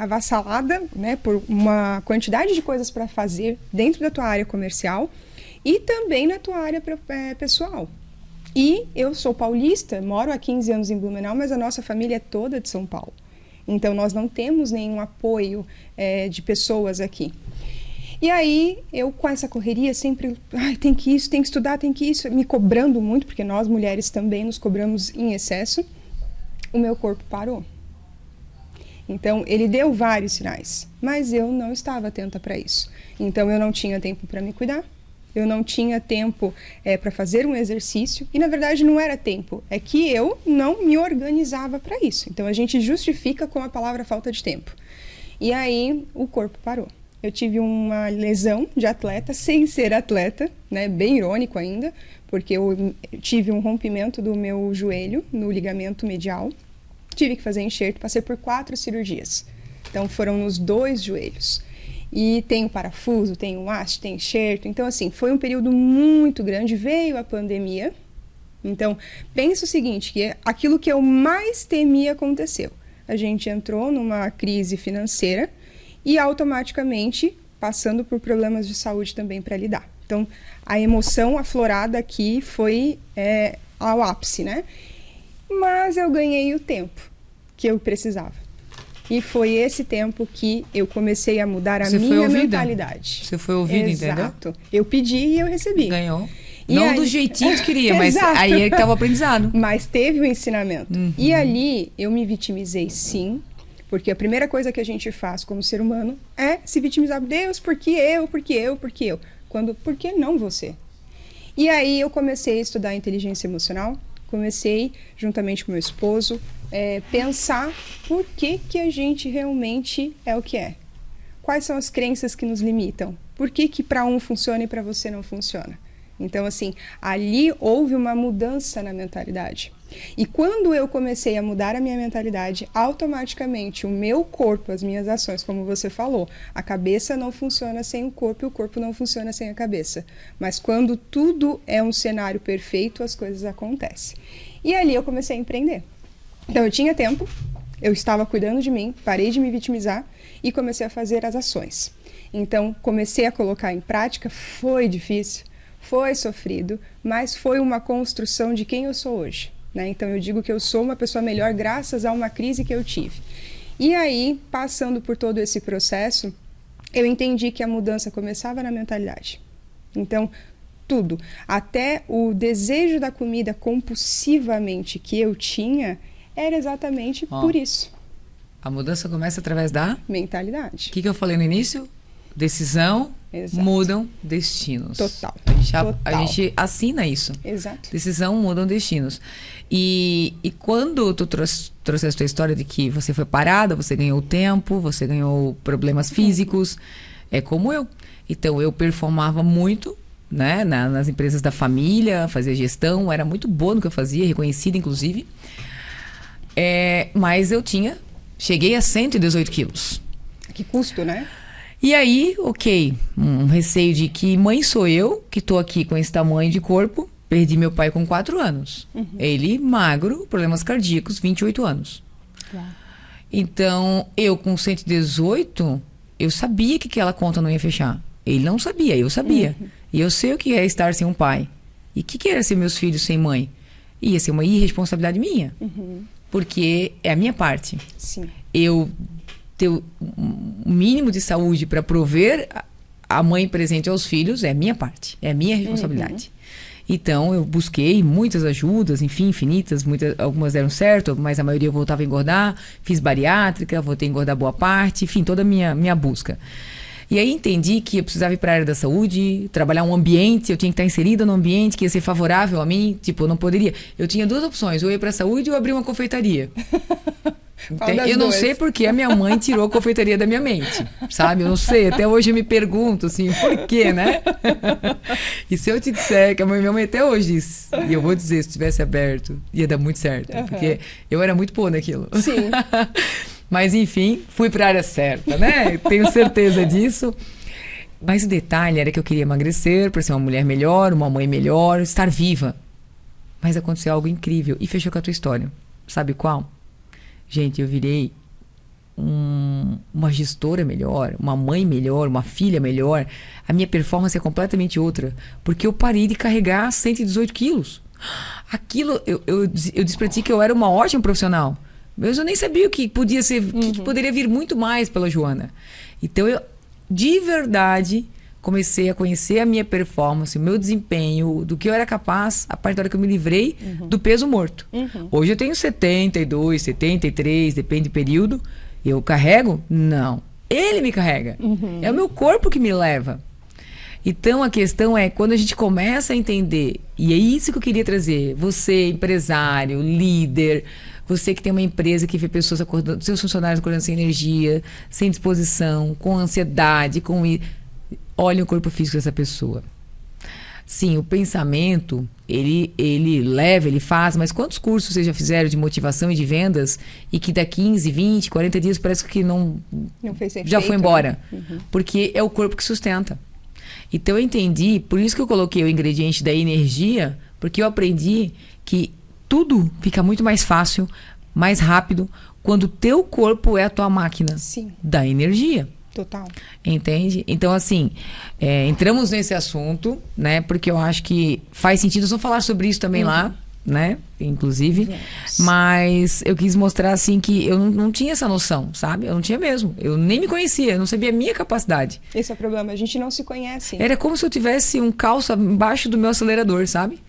avassalada, né, por uma quantidade de coisas para fazer dentro da tua área comercial e também na tua área pessoal. E eu sou paulista, moro há 15 anos em Blumenau, mas a nossa família é toda de São Paulo. Então, nós não temos nenhum apoio de pessoas aqui. E aí, eu com essa correria sempre, tem que isso, tem que estudar, tem que isso, me cobrando muito, porque nós mulheres também nos cobramos em excesso, o meu corpo parou. Então, ele deu vários sinais, mas eu não estava atenta para isso. Então, eu não tinha tempo para me cuidar, eu não tinha tempo para fazer um exercício, e na verdade não era tempo, é que eu não me organizava para isso. Então, a gente justifica com a palavra falta de tempo. E aí, o corpo parou. Eu tive uma lesão de atleta, sem ser atleta, né? Bem irônico ainda, porque eu tive um rompimento do meu joelho, no ligamento medial. Tive que fazer enxerto, passei por 4 cirurgias. Então, foram nos 2 joelhos. E tem o parafuso, tem o haste, tem enxerto. Então, assim, foi um período muito grande. Veio a pandemia. Então, pensa o seguinte, que aquilo que eu mais temia aconteceu. A gente entrou numa crise financeira, e automaticamente passando por problemas de saúde também para lidar. Então, a emoção aflorada aqui foi ao ápice, né? Mas eu ganhei o tempo que eu precisava. E foi esse tempo que eu comecei a mudar a minha mentalidade. Você foi ouvida, entendeu? Exato. Eu pedi e eu recebi. Ganhou. E não aí... do jeitinho que queria, mas aí é que estava o aprendizado. Mas teve o ensinamento. E ali eu me vitimizei, sim. Porque a primeira coisa que a gente faz como ser humano é se vitimizar. Deus, por que eu? Por que eu? Por que eu? Por que não você? E aí eu comecei a estudar inteligência emocional. Comecei, juntamente com meu esposo, pensar por que a gente realmente é o que é. Quais são as crenças que nos limitam? Por que para um funciona e para você não funciona? Então, assim, ali houve uma mudança na mentalidade. E quando eu comecei a mudar a minha mentalidade, automaticamente o meu corpo, as minhas ações, como você falou, a cabeça não funciona sem o corpo e o corpo não funciona sem a cabeça. Mas quando tudo é um cenário perfeito, as coisas acontecem. E ali eu comecei a empreender. Então, eu tinha tempo, eu estava cuidando de mim, parei de me vitimizar e comecei a fazer as ações. Então, comecei a colocar em prática, foi difícil. Foi sofrido, mas foi uma construção de quem eu sou hoje, né? Então eu digo que eu sou uma pessoa melhor graças a uma crise que eu tive. E aí, passando por todo esse processo, eu entendi que a mudança começava na mentalidade. Então, tudo, até o desejo da comida compulsivamente que eu tinha, era exatamente por isso. A mudança começa através da mentalidade. O que eu falei no início? Decisão. Exato. Mudam destinos. Total. A gente assina isso. Exato. Decisão mudam destinos. E quando tu trouxe a tua história de que você foi parada, você ganhou tempo, você ganhou problemas físicos, é como eu. Então, eu performava muito, né, nas empresas da família, fazia gestão, era muito boa no que eu fazia, reconhecida inclusive. Mas cheguei a 118 quilos. Que custo, né? E aí, um receio de que mãe sou eu, que tô aqui com esse tamanho de corpo, perdi meu pai com 4 anos. Ele magro, problemas cardíacos, 28 anos. Claro. Então, eu com 118, eu sabia que aquela conta não ia fechar. Ele não sabia, eu sabia. E eu sei o que é estar sem um pai. E o que era ser meus filhos sem mãe? Ia ser uma irresponsabilidade minha. Porque é a minha parte. Sim. Eu ter o mínimo de saúde para prover a mãe presente aos filhos é minha parte, é minha responsabilidade. Então eu busquei muitas ajudas, enfim, infinitas, algumas deram certo, mas a maioria eu voltava a engordar, fiz bariátrica, voltei a engordar boa parte, enfim, toda a minha busca. E aí entendi que eu precisava ir para a área da saúde, trabalhar um ambiente, eu tinha que estar inserida num ambiente que ia ser favorável a mim, tipo, eu não poderia. Eu tinha 2 opções, ou ir para a saúde ou abrir uma confeitaria. Qual das Eu não duas? sei porque a minha mãe tirou a confeitaria da minha mente, sabe? Eu não sei, até hoje eu me pergunto, assim, por quê, né? E se eu te disser que minha mãe até hoje diz, e eu vou dizer, se tivesse aberto, ia dar muito certo, porque eu era muito boa naquilo. Sim. Mas, enfim, fui para a área certa, né? Tenho certeza disso. Mas o detalhe era que eu queria emagrecer para ser uma mulher melhor, uma mãe melhor, estar viva. Mas aconteceu algo incrível e fechou com a tua história. Sabe qual? Gente, eu virei uma gestora melhor, uma mãe melhor, uma filha melhor. A minha performance é completamente outra. Porque eu parei de carregar 118 quilos. Aquilo, eu disse pra ti que eu era uma ótima profissional. Mas eu nem sabia o que podia ser, que poderia vir muito mais pela Joana. Então, eu, de verdade, comecei a conhecer a minha performance, o meu desempenho, do que eu era capaz, a partir da hora que eu me livrei do peso morto. Hoje eu tenho 72, 73, depende do período. Eu carrego? Não. Ele me carrega. É o meu corpo que me leva. Então, a questão é, quando a gente começa a entender, e é isso que eu queria trazer, você, empresário, líder, você que tem uma empresa que vê pessoas acordando, seus funcionários acordando sem energia, sem disposição, com ansiedade, olha o corpo físico dessa pessoa. Sim, o pensamento, ele leva, ele faz, mas quantos cursos vocês já fizeram de motivação e de vendas e que dá 15, 20, 40 dias parece que não fez efeito, já foi embora? Né? Porque é o corpo que sustenta. Então eu entendi, por isso que eu coloquei o ingrediente da energia, porque eu aprendi que tudo fica muito mais fácil, mais rápido, quando o teu corpo é a tua máquina da energia. Total. Entende? Então, assim, entramos nesse assunto, né? Porque eu acho que faz sentido. Nós vamos falar sobre isso também lá, né? Inclusive. Mas eu quis mostrar, assim, que eu não tinha essa noção, sabe? Eu não tinha mesmo. Eu nem me conhecia, eu não sabia a minha capacidade. Esse é o problema, a gente não se conhece. Era como se eu tivesse um calço embaixo do meu acelerador, sabe?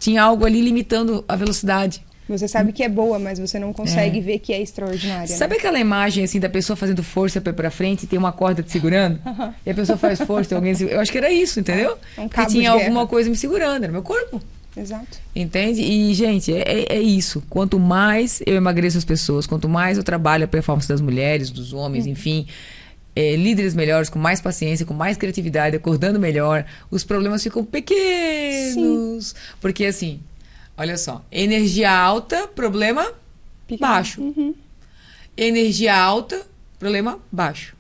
Tinha algo ali limitando a velocidade. Você sabe que é boa, mas você não consegue ver que é extraordinária. Sabe aquela imagem assim da pessoa fazendo força para frente e tem uma corda te segurando? E a pessoa faz força, alguém eu acho que era isso, entendeu? Um que tinha alguma coisa me segurando, era meu corpo. Exato. Entende? E, gente, é isso. Quanto mais eu emagreço as pessoas, quanto mais eu trabalho a performance das mulheres, dos homens, enfim, líderes melhores, com mais paciência, com mais criatividade, acordando melhor, os problemas ficam pequenos. Sim. Porque assim, olha só, energia alta, problema baixo. Energia alta, problema baixo.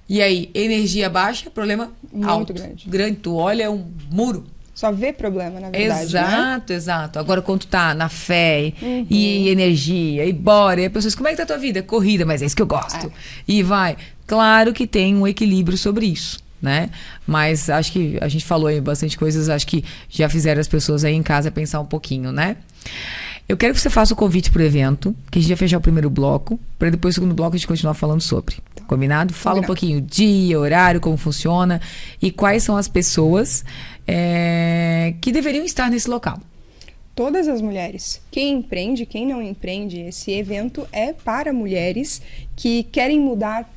E aí, energia baixa, problema alto. Muito grande. Tu olha, é um muro. Só vê problema, na verdade. Exato, né? Exato. Agora, quando tu tá na fé e energia, e bora, e a pessoa diz, como é que tá a tua vida? Corrida, mas é isso que eu gosto. E vai. Claro que tem um equilíbrio sobre isso, né? Mas acho que a gente falou aí bastante coisas, acho que já fizeram as pessoas aí em casa pensar um pouquinho, né? Eu quero que você faça o convite pro evento, que a gente vai fechar o primeiro bloco, para depois o segundo bloco a gente continuar falando sobre. Combinado? Fala um pouquinho dia, horário, como funciona e quais são as pessoas que deveriam estar nesse local. Todas as mulheres. Quem empreende, quem não empreende, esse evento é para mulheres que querem mudar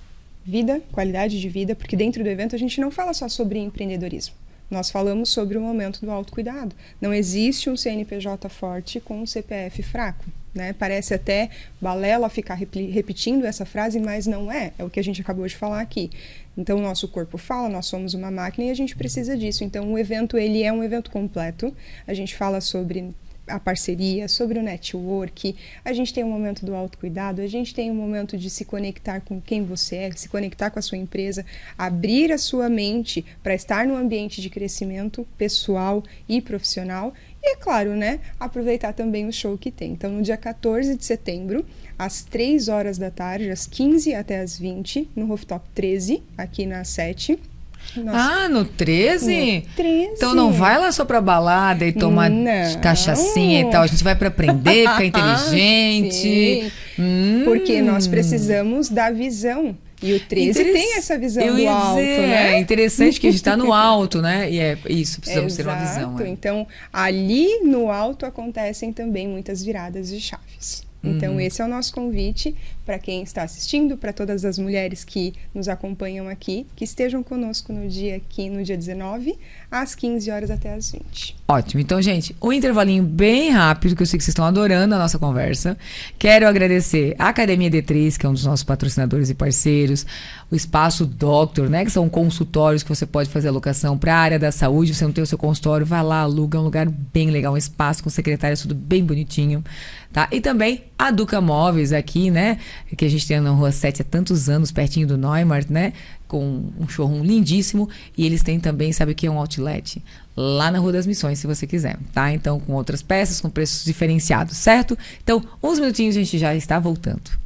vida, qualidade de vida, porque dentro do evento a gente não fala só sobre empreendedorismo. Nós falamos sobre o momento do autocuidado. Não existe um CNPJ forte com um CPF fraco. Né? Parece até balela ficar repetindo essa frase, mas não é. É o que a gente acabou de falar aqui. Então, o nosso corpo fala, nós somos uma máquina e a gente precisa disso. Então, o evento, ele é um evento completo. A gente fala sobre a parceria, sobre o network, a gente tem um momento do autocuidado, a gente tem um momento de se conectar com quem você é, se conectar com a sua empresa, abrir a sua mente para estar num ambiente de crescimento pessoal e profissional e, é claro, né, aproveitar também o show que tem. Então, no dia 14 de setembro, às 3 horas da tarde, às 15 até às 20, no Rooftop 13, aqui na 7. Nossa. No 13? No 13. Então não vai lá só pra balada e tomar cachaçinha e tal. A gente vai pra aprender, ficar inteligente. Porque nós precisamos da visão. E o 13 tem essa visão do alto, né? É interessante que a gente tá no alto, né? E é isso, precisamos ter uma visão. Então, ali no alto acontecem também muitas viradas de chaves. Então, esse é o nosso convite para quem está assistindo, para todas as mulheres que nos acompanham aqui, que estejam conosco no dia 19, às 15 horas até às 20. Ótimo. Então, gente, um intervalinho bem rápido, que eu sei que vocês estão adorando a nossa conversa. Quero agradecer a Academia D3, que é um dos nossos patrocinadores e parceiros, o Espaço Doctor, né, que são consultórios que você pode fazer alocação para a área da saúde. Você não tem o seu consultório, vai lá, aluga, é um lugar bem legal, um espaço com secretária, tudo bem bonitinho, tá? E também a Duca Móveis aqui, né, que a gente tem na Rua 7 há tantos anos, pertinho do Neumart, né, com um showroom lindíssimo, e eles têm também, sabe o que é um outlet? Lá na Rua das Missões, se você quiser, tá? Então, com outras peças, com preços diferenciados, certo? Então, uns minutinhos a gente já está voltando.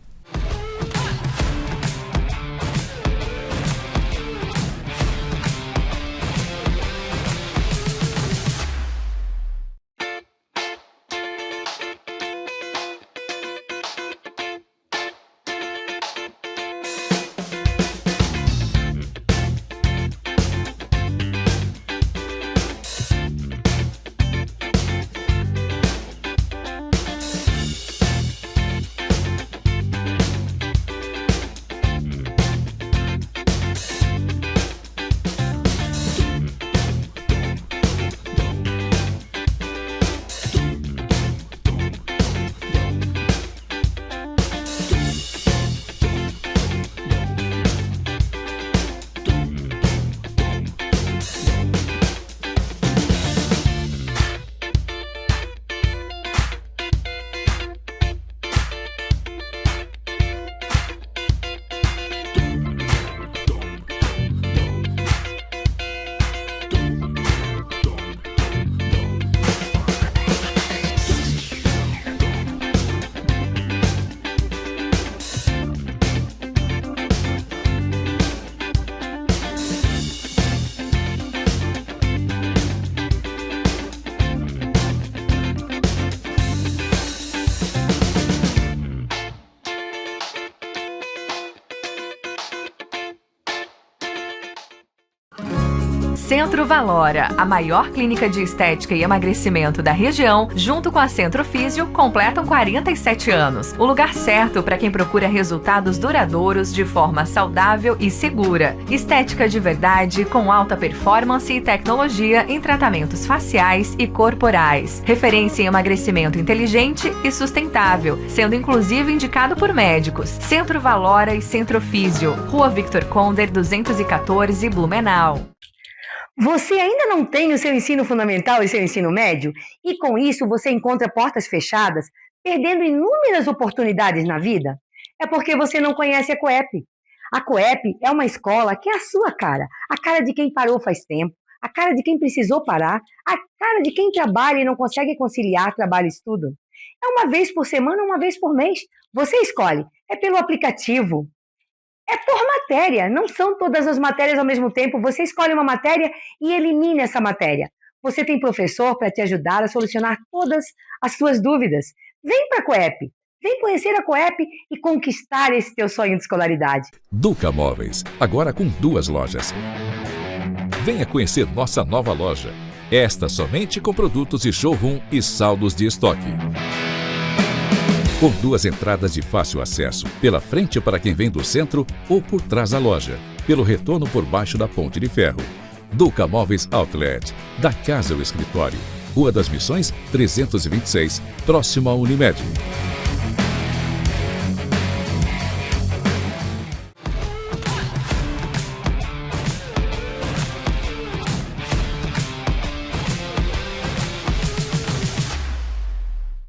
Centro Valora, a maior clínica de estética e emagrecimento da região, junto com a Centro Físio, completam 47 anos. O lugar certo para quem procura resultados duradouros de forma saudável e segura. Estética de verdade, com alta performance e tecnologia em tratamentos faciais e corporais. Referência em emagrecimento inteligente e sustentável, sendo inclusive indicado por médicos. Centro Valora e Centro Físio, Rua Victor Conder, 214, Blumenau. Você ainda não tem o seu ensino fundamental e seu ensino médio? E com isso você encontra portas fechadas, perdendo inúmeras oportunidades na vida? É porque você não conhece a Coep. A Coep é uma escola que é a sua cara. A cara de quem parou faz tempo, a cara de quem precisou parar, a cara de quem trabalha e não consegue conciliar trabalho e estudo. É uma vez por semana, uma vez por mês. Você escolhe. É pelo aplicativo. É por matéria, não são todas as matérias ao mesmo tempo. Você escolhe uma matéria e elimina essa matéria. Você tem professor para te ajudar a solucionar todas as suas dúvidas. Vem para a Coep, vem conhecer a Coep e conquistar esse teu sonho de escolaridade. Duca Móveis, agora com 2 lojas. Venha conhecer nossa nova loja. Esta somente com produtos de showroom e saldos de estoque. Com 2 entradas de fácil acesso, pela frente para quem vem do centro ou por trás da loja, pelo retorno por baixo da ponte de ferro. Duca Móveis Outlet, da casa ao escritório. Rua das Missões, 326, próximo à Unimed.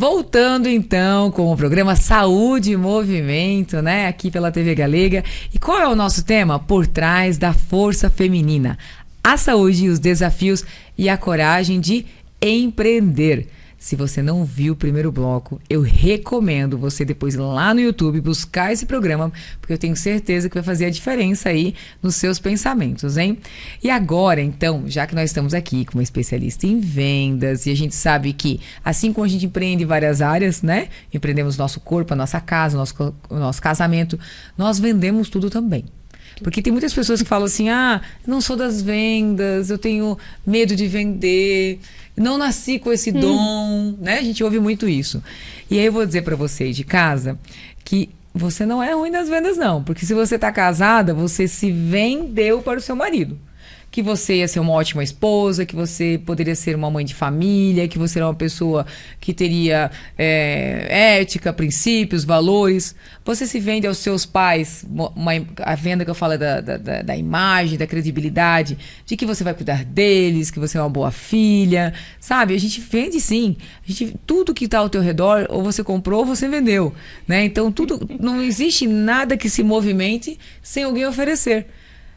Voltando então com o programa Saúde e Movimento, né, aqui pela TV Galega. E qual é o nosso tema? Por trás da força feminina. A saúde e os desafios e a coragem de empreender. Se você não viu o primeiro bloco, eu recomendo você depois ir lá no YouTube buscar esse programa, porque eu tenho certeza que vai fazer a diferença aí nos seus pensamentos, hein? E agora, então, já que nós estamos aqui com uma especialista em vendas e a gente sabe que, assim como a gente empreende em várias áreas, né? Empreendemos nosso corpo, a nossa casa, o nosso casamento, nós vendemos tudo também. Porque tem muitas pessoas que falam assim, não sou das vendas, eu tenho medo de vender, não nasci com esse dom, né? A gente ouve muito isso. E aí eu vou dizer para você de casa que você não é ruim nas vendas não, porque se você tá casada, você se vendeu para o seu marido. que você ia ser uma ótima esposa, que você poderia ser uma mãe de família, que você era uma pessoa que teria ética, princípios, valores. Você se vende aos seus pais, a venda que eu falo é da imagem, da credibilidade, de que você vai cuidar deles, que você é uma boa filha, sabe? A gente vende sim. Tudo que está ao teu redor, ou você comprou ou você vendeu, né? Então, não existe nada que se movimente sem alguém oferecer.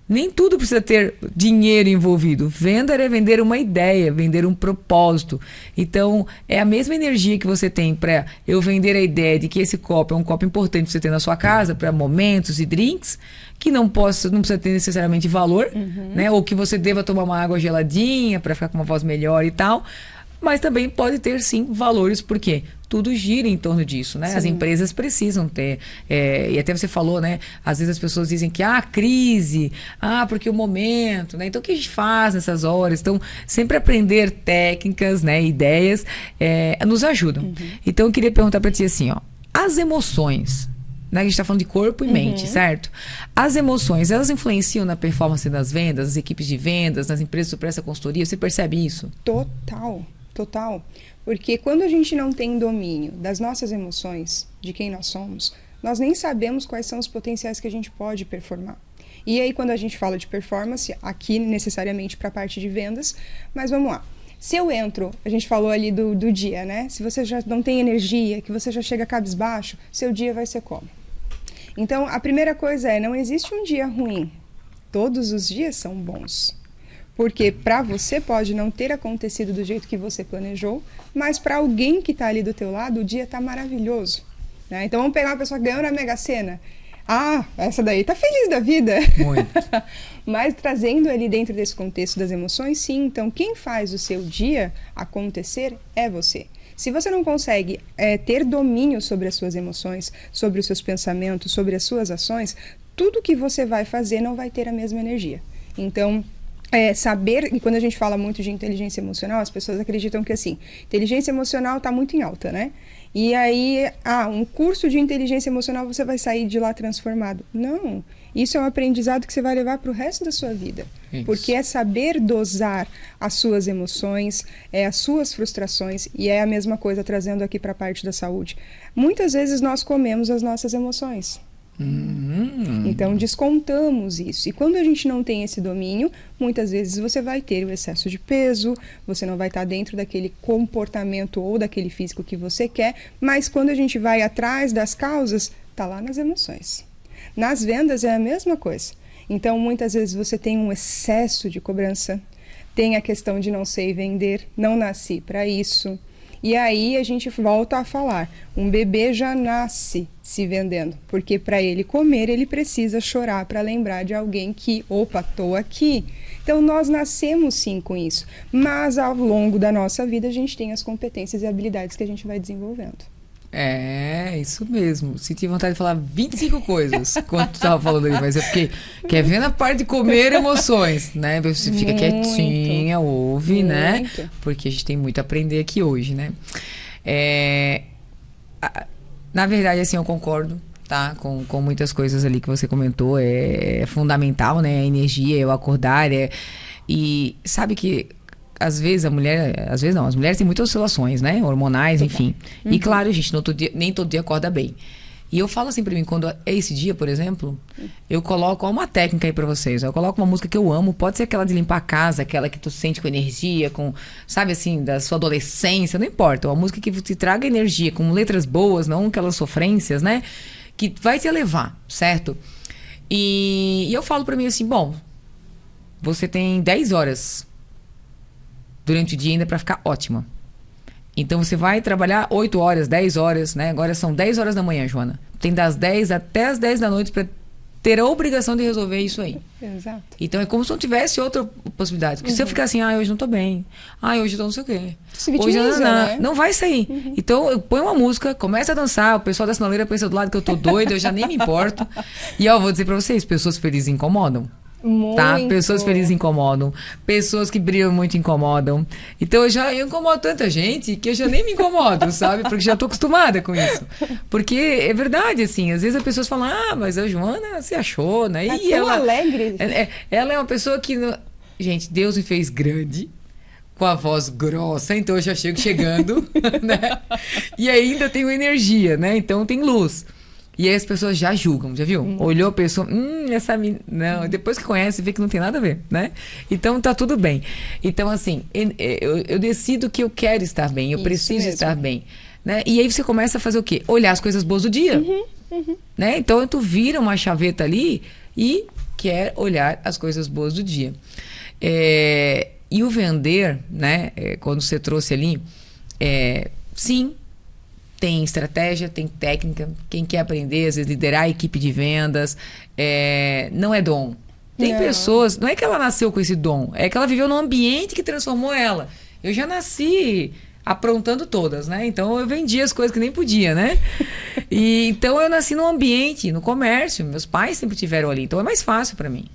Nem tudo precisa ter dinheiro envolvido. Venda é vender uma ideia, vender um propósito. Então, é a mesma energia que você tem para eu vender a ideia de que esse copo é um copo importante para você ter na sua casa, para momentos e drinks, que não precisa ter necessariamente valor, né? Ou que você deva tomar uma água geladinha para ficar com uma voz melhor e tal. Mas também pode ter, sim, valores, porque tudo gira em torno disso, né? Sim. As empresas precisam ter, e até você falou, né? Às vezes as pessoas dizem que, crise, porque o momento, né? Então, o que a gente faz nessas horas? Então, sempre aprender técnicas, né? Ideias, nos ajudam. Então, eu queria perguntar para ti assim, as emoções, né? A gente está falando de corpo e mente, certo? As emoções, elas influenciam na performance das vendas, nas equipes de vendas, nas empresas que prestam consultoria? Você percebe isso? Total. Porque quando a gente não tem domínio das nossas emoções, de quem nós somos, nós nem sabemos quais são os potenciais que a gente pode performar. E aí, quando a gente fala de performance, aqui necessariamente para a parte de vendas, mas vamos lá. Se eu entro, a gente falou ali do dia, né? Se você já não tem energia, que você já chega cabisbaixo, seu dia vai ser como? Então, a primeira coisa não existe um dia ruim. Todos os dias são bons. Porque para você pode não ter acontecido do jeito que você planejou, mas para alguém que está ali do teu lado, o dia está maravilhoso, né? Então vamos pegar uma pessoa que ganhou na Mega Sena. Essa daí tá feliz da vida. Muito. Mas trazendo ali dentro desse contexto das emoções, sim. Então quem faz o seu dia acontecer é você. Se você não consegue ter domínio sobre as suas emoções, sobre os seus pensamentos, sobre as suas ações, tudo que você vai fazer não vai ter a mesma energia. Então, saber, e quando a gente fala muito de inteligência emocional, as pessoas acreditam que assim, inteligência emocional está muito em alta, né? E aí, um curso de inteligência emocional você vai sair de lá transformado. Não, isso é um aprendizado que você vai levar para o resto da sua vida. Isso. Porque é saber dosar as suas emoções, as suas frustrações, e é a mesma coisa trazendo aqui para a parte da saúde. Muitas vezes nós comemos as nossas emoções. Então descontamos isso, e quando a gente não tem esse domínio, muitas vezes você vai ter o excesso de peso, você não vai estar dentro daquele comportamento ou daquele físico que você quer, mas quando a gente vai atrás das causas, tá lá nas emoções. Nas vendas é a mesma coisa. Então muitas vezes você tem um excesso de cobrança, tem a questão de não sei vender, não nasci para isso. E aí a gente volta a falar, um bebê já nasce se vendendo, porque para ele comer ele precisa chorar para lembrar de alguém que, estou aqui. Então nós nascemos sim com isso, mas ao longo da nossa vida a gente tem as competências e habilidades que a gente vai desenvolvendo. Isso mesmo. Senti vontade de falar 25 coisas quando tu estava falando ali, mas eu fiquei, quer ver na parte de comer emoções, né? Você fica quietinha, ouve, né? Porque a gente tem muito a aprender aqui hoje, né? Na verdade, assim, eu concordo, tá? Com muitas coisas ali que você comentou. É fundamental, né? A energia, eu acordar. E sabe que às vezes as mulheres têm muitas oscilações, né? Hormonais, enfim. E claro, gente, nem todo dia acorda bem. E eu falo assim pra mim, quando é esse dia, por exemplo, eu coloco uma técnica aí pra vocês. Eu coloco uma música que eu amo, pode ser aquela de limpar a casa, aquela que tu sente com energia, sabe assim, da sua adolescência, não importa. Uma música que te traga energia, com letras boas, não aquelas sofrências, né? Que vai te elevar, certo? E eu falo pra mim assim, bom, você tem 10 horas durante o dia ainda para ficar ótima. Então você vai trabalhar 8 horas, 10 horas, né? Agora são 10 horas da manhã, Joana. Tem das 10 até as 10 da noite para ter a obrigação de resolver isso aí. Exato. Então é como se não tivesse outra possibilidade. Porque se eu ficar assim, hoje não tô bem. Hoje eu tô não sei o quê. Se vitimiza, né? Não vai sair. Então eu ponho uma música, começo a dançar, o pessoal da sinaleira pensa do lado que eu tô doida, eu já nem me importo. E eu vou dizer para vocês, pessoas felizes incomodam. Muito. Tá? Pessoas felizes incomodam. Pessoas que brilham muito incomodam. Então eu incomodo tanta gente que eu já nem me incomodo, sabe? Porque já tô acostumada com isso. Porque é verdade, assim, às vezes as pessoas falam, mas a Joana se achou, né? E ela alegre. Ela é uma pessoa que... gente, Deus me fez grande, com a voz grossa, então eu já chego chegando, né? E ainda tenho energia, né? Então tem luz. E aí as pessoas já julgam, já viu? Olhou a pessoa, essa menina... Não, depois que conhece, vê que não tem nada a ver, né? Então tá tudo bem. Então, assim, eu decido que eu quero estar bem, eu preciso estar bem. Né? E aí você começa a fazer o quê? Olhar as coisas boas do dia. Né? Então tu vira uma chaveta ali e quer olhar as coisas boas do dia. E o vender, né? Quando você trouxe ali, sim, tem estratégia, tem técnica. Quem quer aprender, às vezes, liderar a equipe de vendas, não é dom. Tem pessoas, não é que ela nasceu com esse dom, é que ela viveu num ambiente que transformou ela. Eu já nasci aprontando todas, né? Então eu vendia as coisas que nem podia, né? E então eu nasci num ambiente, no comércio, meus pais sempre tiveram ali, então é mais fácil para mim.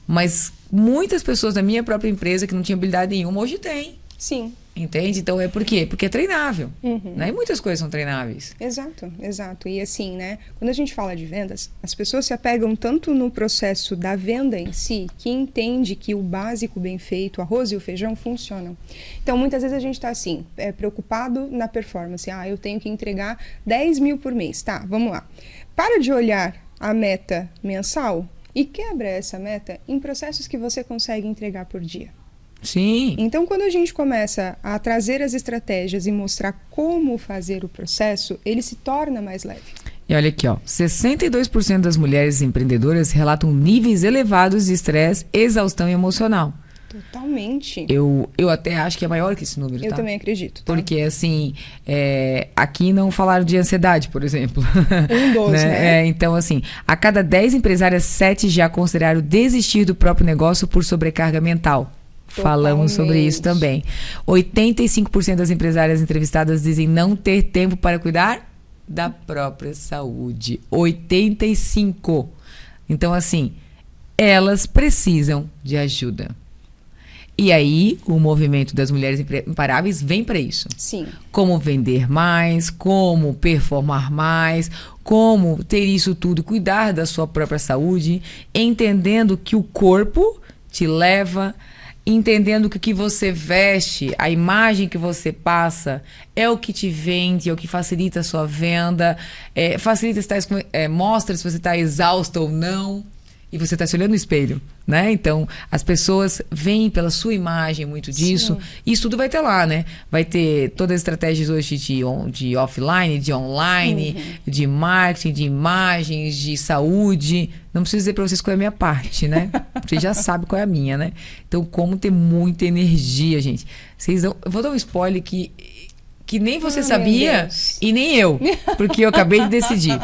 Mas muitas pessoas da minha própria empresa que não tinham habilidade nenhuma, hoje tem. Sim. Entende? Então é por quê? Porque é treinável. Né? E muitas coisas são treináveis. Exato, exato. E assim, né? Quando a gente fala de vendas, as pessoas se apegam tanto no processo da venda em si, que entende que o básico bem feito, o arroz e o feijão funcionam. Então, muitas vezes a gente está assim, preocupado na performance. Eu tenho que entregar 10 mil por mês. Tá, vamos lá. Para de olhar a meta mensal e quebra essa meta em processos que você consegue entregar por dia. Sim. Então, quando a gente começa a trazer as estratégias e mostrar como fazer o processo, ele se torna mais leve. E olha aqui, ó, 62% das mulheres empreendedoras relatam níveis elevados de estresse, exaustão emocional. Totalmente. Eu até acho que é maior que esse número, Eu tá? também acredito. Tá? Porque, assim, aqui não falaram de ansiedade, por exemplo. Um dos, né? Então, assim, a cada 10 empresárias, 7 já consideraram desistir do próprio negócio por sobrecarga mental. Falamos sobre isso também. 85% das empresárias entrevistadas dizem não ter tempo para cuidar da própria saúde. 85%. Então, assim, elas precisam de ajuda. E aí, o movimento das mulheres imparáveis vem para isso. Sim. Como vender mais, como performar mais, como ter isso tudo, cuidar da sua própria saúde, entendendo que o corpo te leva... Entendendo que o que você veste, a imagem que você passa, é o que te vende, é o que facilita a sua venda, facilita mostra se você está exausta ou não, e você está se olhando no espelho, né? Então, as pessoas veem pela sua imagem muito disso, sim. E isso tudo vai ter lá, né? Vai ter todas as estratégias hoje de offline, de online, de marketing, de imagens, de saúde. Não preciso dizer para vocês qual é a minha parte, né? Vocês já sabem qual é a minha, né? Então, como ter muita energia, gente. Eu vou dar um spoiler que nem você sabia e nem eu, porque eu acabei de decidir.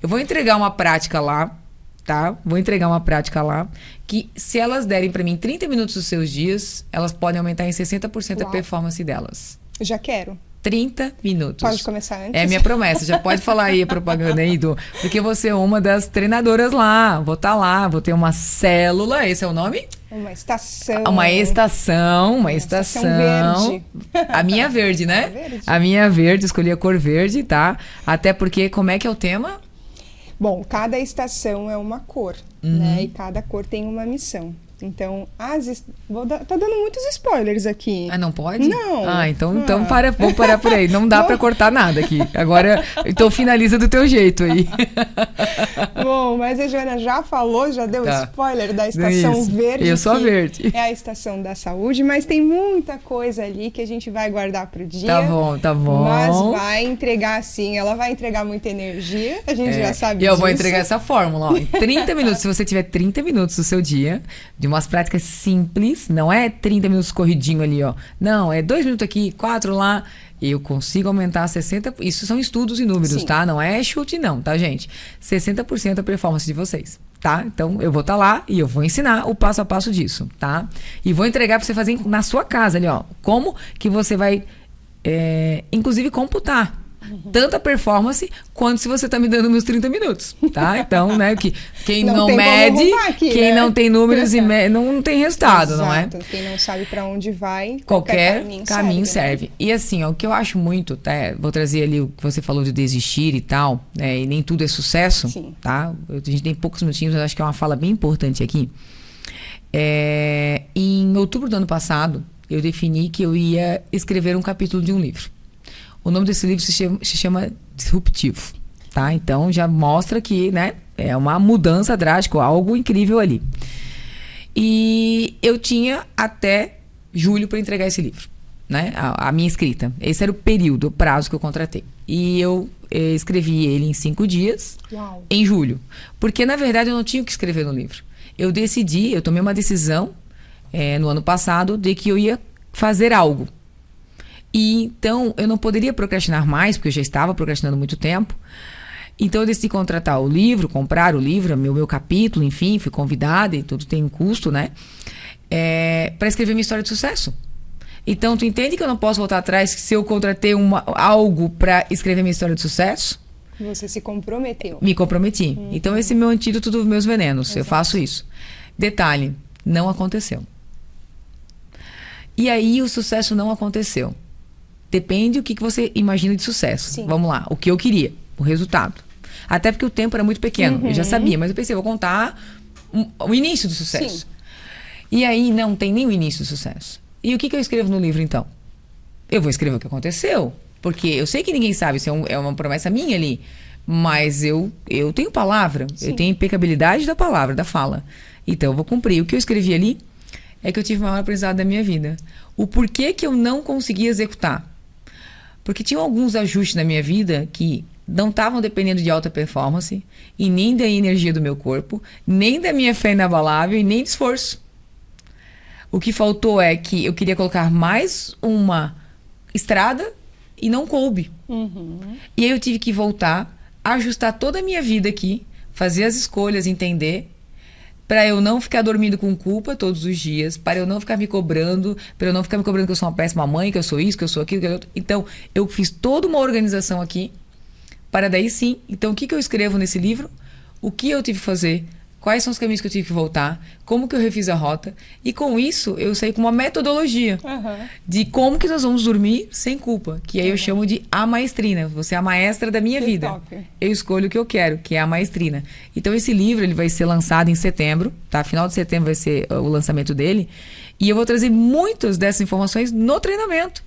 Eu vou entregar uma prática lá, tá? Vou entregar uma prática lá, que se elas derem para mim 30 minutos dos seus dias, elas podem aumentar em 60% a performance delas. Eu já quero. 30 minutos. Pode começar antes. É minha promessa, já pode falar aí a propaganda aí, porque você é uma das treinadoras lá. Vou estar lá, vou ter uma célula, esse é o nome? Uma estação. Uma estação verde. A minha verde, né? Verde. A minha verde, escolhi a cor verde, tá? Até porque, como é que é o tema? Bom, cada estação é uma cor, né? E cada cor tem uma missão. Então, tô dando muitos spoilers aqui. Ah, não pode? Não. Então vamos parar por aí. Não dá pra cortar nada aqui. Agora, então finaliza do teu jeito aí. Bom, mas a Joana já falou, já deu spoiler da estação verde. Eu sou a verde. É a estação da saúde, mas tem muita coisa ali que a gente vai guardar pro dia. Tá bom. Mas vai entregar sim, ela vai entregar muita energia, a gente já sabe disso. E eu vou entregar essa fórmula, ó. Em 30 minutos, se você tiver 30 minutos do seu dia, de umas práticas simples, não é 30 minutos corridinho ali, ó. Não, é 2 minutos aqui, 4 lá. Eu consigo aumentar 60%. Isso são estudos e números, tá? Não é chute, não, tá, gente? 60% a performance de vocês, tá? Então, eu vou estar lá e eu vou ensinar o passo a passo disso, tá? E vou entregar para você fazer na sua casa ali, ó. Como que você vai, inclusive, computar tanta performance quanto se você tá me dando meus 30 minutos, tá? Então, né, quem não mede, aqui, quem né? não tem números e não tem resultado, Exato. não é? Quem não sabe para onde vai, qualquer caminho serve. Né? E assim, ó, o que eu acho muito, tá? Vou trazer ali o que você falou de desistir e tal, e nem tudo é sucesso, sim. Tá? A gente tem poucos minutinhos, mas acho que é uma fala bem importante aqui. Em outubro do ano passado, eu defini que eu ia escrever um capítulo de um livro. O nome desse livro se chama Disruptivo, tá? Então já mostra que, né, é uma mudança drástica, algo incrível ali. E eu tinha até julho para entregar esse livro, né? A minha escrita. Esse era o período, o prazo que eu contratei. E eu escrevi ele em 5 dias, Uau. em julho. Porque, na verdade, eu não tinha o que escrever no livro. Eu tomei uma decisão no ano passado de que eu ia fazer algo. E então eu não poderia procrastinar mais, porque eu já estava procrastinando muito tempo. Então eu decidi contratar o livro, comprar o livro, meu capítulo, enfim, fui convidada e tudo tem um custo, né? Para escrever minha história de sucesso. Então tu entende que eu não posso voltar atrás se eu contratei algo para escrever minha história de sucesso? Você se comprometeu. Me comprometi. Então esse é meu antídoto dos meus venenos. Exato. Eu faço isso. Detalhe, não aconteceu. E aí o sucesso não aconteceu. Depende do que você imagina de sucesso. Sim. Vamos lá, o que eu queria, o resultado. Até porque o tempo era muito pequeno, eu já sabia, mas eu pensei, vou contar o início do sucesso. Sim. E aí não tem nem o início do sucesso. E o que eu escrevo no livro então? Eu vou escrever o que aconteceu, porque eu sei que ninguém sabe, isso é uma promessa minha ali, mas eu tenho palavra, Sim. eu tenho impecabilidade da palavra, da fala. Então eu vou cumprir. O que eu escrevi ali é que eu tive o maior aprendizado da minha vida. O porquê que eu não conseguia executar. Porque tinham alguns ajustes na minha vida que não estavam dependendo de alta performance, e nem da energia do meu corpo, nem da minha fé inabalável, e nem de esforço. O que faltou é que eu queria colocar mais uma estrada e não coube. E aí eu tive que voltar, ajustar toda a minha vida aqui, fazer as escolhas, entender, para eu não ficar dormindo com culpa todos os dias, para eu não ficar me cobrando, para eu não ficar me cobrando que eu sou uma péssima mãe, que eu sou isso, que eu sou aquilo, que eu outro. Então, eu fiz toda uma organização aqui, para daí sim. Então, o que eu escrevo nesse livro? O que eu tive que fazer? Quais são os caminhos que eu tive que voltar? Como que eu refiz a rota? E com isso, eu saí com uma metodologia de como que nós vamos dormir sem culpa. Que aí eu chamo de a maestrina. Você é a maestra da minha vida. Top. Eu escolho o que eu quero, que é a maestrina. Então, esse livro ele vai ser lançado em setembro. Tá? Final de setembro vai ser o lançamento dele. E eu vou trazer muitas dessas informações no treinamento.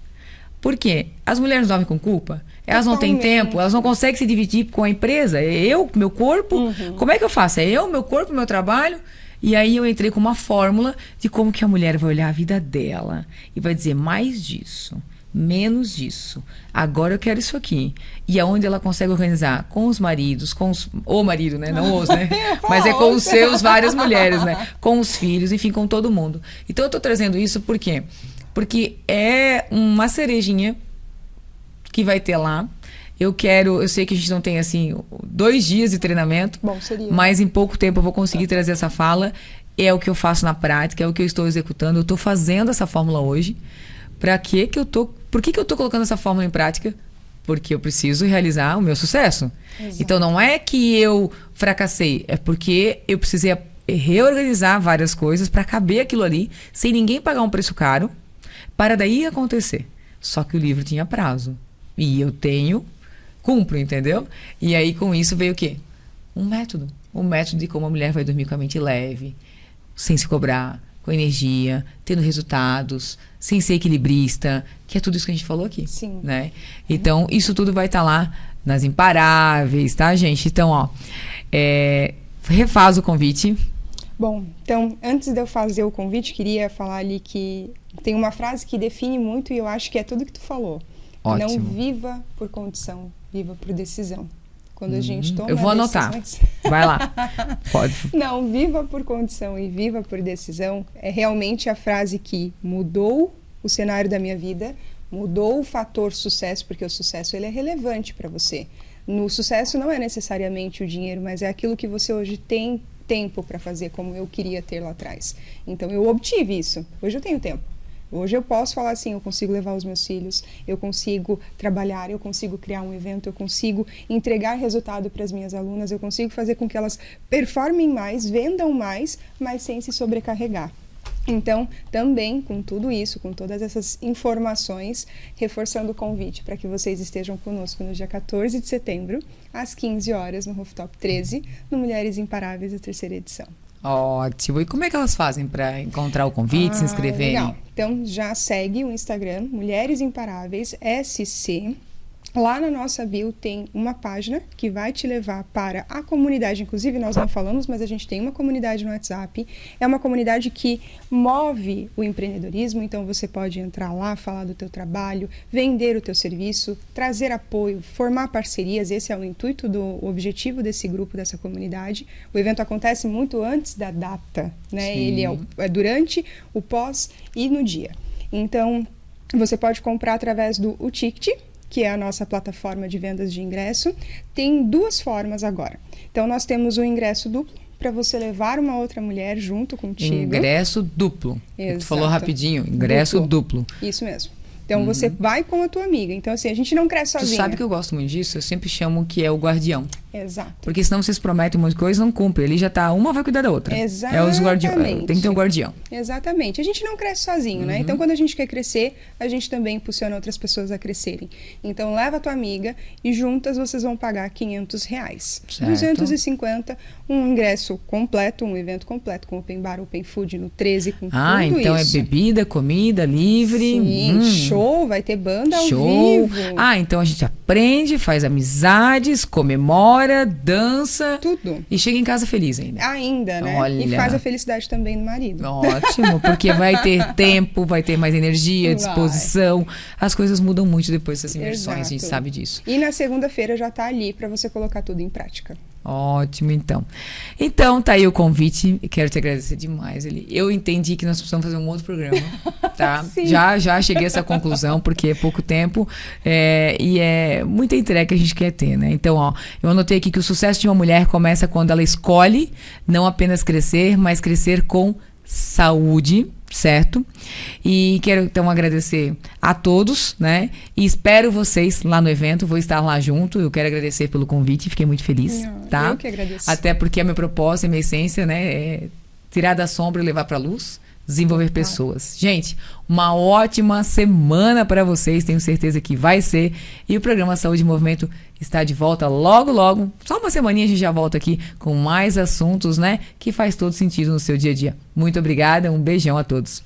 Por quê? As mulheres dormem com culpa. Elas não têm tempo, elas não conseguem se dividir com a empresa. Eu, meu corpo, como é que eu faço? É eu, meu corpo, meu trabalho? E aí eu entrei com uma fórmula de como que a mulher vai olhar a vida dela e vai dizer mais disso, menos disso. Agora eu quero isso aqui. E aonde ela consegue organizar com os maridos, o marido, né? Não os, né? Mas é com os seus várias mulheres, né? Com os filhos, enfim, com todo mundo. Então eu tô trazendo isso por quê? Porque é uma cerejinha que vai ter lá. Eu sei que a gente não tem, assim, 2 dias de treinamento. Bom, seria. Mas em pouco tempo eu vou conseguir trazer essa fala. É o que eu faço na prática, é o que eu estou executando. Eu estou fazendo essa fórmula hoje. Por que eu estou colocando essa fórmula em prática? Porque eu preciso realizar o meu sucesso. Exato. Então não é que eu fracassei, é porque eu precisei reorganizar várias coisas para caber aquilo ali, sem ninguém pagar um preço caro, para daí acontecer. Só que o livro tinha prazo. E eu cumpro, entendeu? E aí com isso veio o quê? Um método de como a mulher vai dormir com a mente leve, sem se cobrar, com energia, tendo resultados, sem ser equilibrista, que é tudo isso que a gente falou aqui. Sim. Né? Então, isso tudo vai estar lá nas Imparáveis, tá, gente? Então, ó, refaz o convite. Bom, então, antes de eu fazer o convite, queria falar ali que tem uma frase que define muito e eu acho que é tudo que tu falou. Ótimo. Não viva por condição, viva por decisão. Quando a gente toma eu vou anotar. decisões... Vai lá. Pode. Não, viva por condição e viva por decisão é realmente a frase que mudou o cenário da minha vida, mudou o fator sucesso, porque o sucesso ele é relevante para você. No sucesso não é necessariamente o dinheiro, mas é aquilo que você hoje tem tempo para fazer, como eu queria ter lá atrás. Então eu obtive isso. Hoje eu tenho tempo. Hoje eu posso falar assim, eu consigo levar os meus filhos, eu consigo trabalhar, eu consigo criar um evento, eu consigo entregar resultado para as minhas alunas, eu consigo fazer com que elas performem mais, vendam mais, mas sem se sobrecarregar. Então, também com tudo isso, com todas essas informações, reforçando o convite para que vocês estejam conosco no dia 14 de setembro, às 15 horas, no Rooftop 13, no Mulheres Imparáveis, a 3ª edição. Ótimo. E como é que elas fazem para encontrar o convite, se inscreverem? Legal. Então já segue o Instagram, Mulheres Imparáveis SC. Lá na nossa bio tem uma página que vai te levar para a comunidade. Inclusive, nós não falamos, mas a gente tem uma comunidade no WhatsApp. É uma comunidade que move o empreendedorismo, então você pode entrar lá, falar do teu trabalho, vender o teu serviço, trazer apoio, formar parcerias. Esse é o intuito, o objetivo desse grupo, dessa comunidade. O evento acontece muito antes da data, né? Sim. Ele é durante, o pós e no dia. Então, você pode comprar através do Ticket, que é a nossa plataforma de vendas de ingresso. Tem 2 formas agora. Então, nós temos o ingresso duplo, para você levar uma outra mulher junto contigo. Ingresso duplo. Exato. Tu falou rapidinho, ingresso duplo. Isso mesmo. Então, você vai com a tua amiga. Então, assim, a gente não cresce sozinha. Tu sabe que eu gosto muito disso? Eu sempre chamo que é o guardião. Exato. Porque senão vocês prometem um monte de coisa e não cumprem. Ele já tá, uma vai cuidar da outra. Exatamente. É os guardiões. Tem que ter um guardião. Exatamente. A gente não cresce sozinho, né? Então, quando a gente quer crescer, a gente também impulsiona outras pessoas a crescerem. Então, leva a tua amiga e juntas vocês vão pagar R$500. Certo. 250, um ingresso completo, um evento completo, com open bar, open food no 13, com tudo então isso. é bebida, comida, livre. Sim, show, vai ter banda ao Show. vivo. Então a gente aprende, faz amizades, comemora, dança. Tudo. E chega em casa feliz ainda. Ainda, né? Olha. E faz a felicidade também do marido. Ótimo, porque vai ter tempo, vai ter mais energia, disposição. As coisas mudam muito depois dessas imersões, a gente Exato. sabe disso. E na segunda-feira já tá ali para você colocar tudo em prática. Ótimo, então. Então, tá aí o convite. Quero te agradecer demais, Eli. Eu entendi que nós precisamos fazer um outro programa, tá? Sim. Já cheguei a essa conclusão, porque é pouco tempo e é muita entrega que a gente quer ter, né? Então, eu anotei aqui que o sucesso de uma mulher começa quando ela escolhe não apenas crescer, mas crescer com saúde, certo? E quero então agradecer a todos, né? E espero vocês lá no evento, vou estar lá junto. Eu quero agradecer pelo convite, fiquei muito feliz, tá? Eu que agradeço. Até porque a minha proposta, a minha essência, né, é tirar da sombra e levar para a luz, desenvolver pessoas. Gente, uma ótima semana para vocês, tenho certeza que vai ser. E o programa Saúde em Movimento está de volta logo, logo. Só uma semaninha a gente já volta aqui com mais assuntos, né, que faz todo sentido no seu dia a dia. Muito obrigada, um beijão a todos.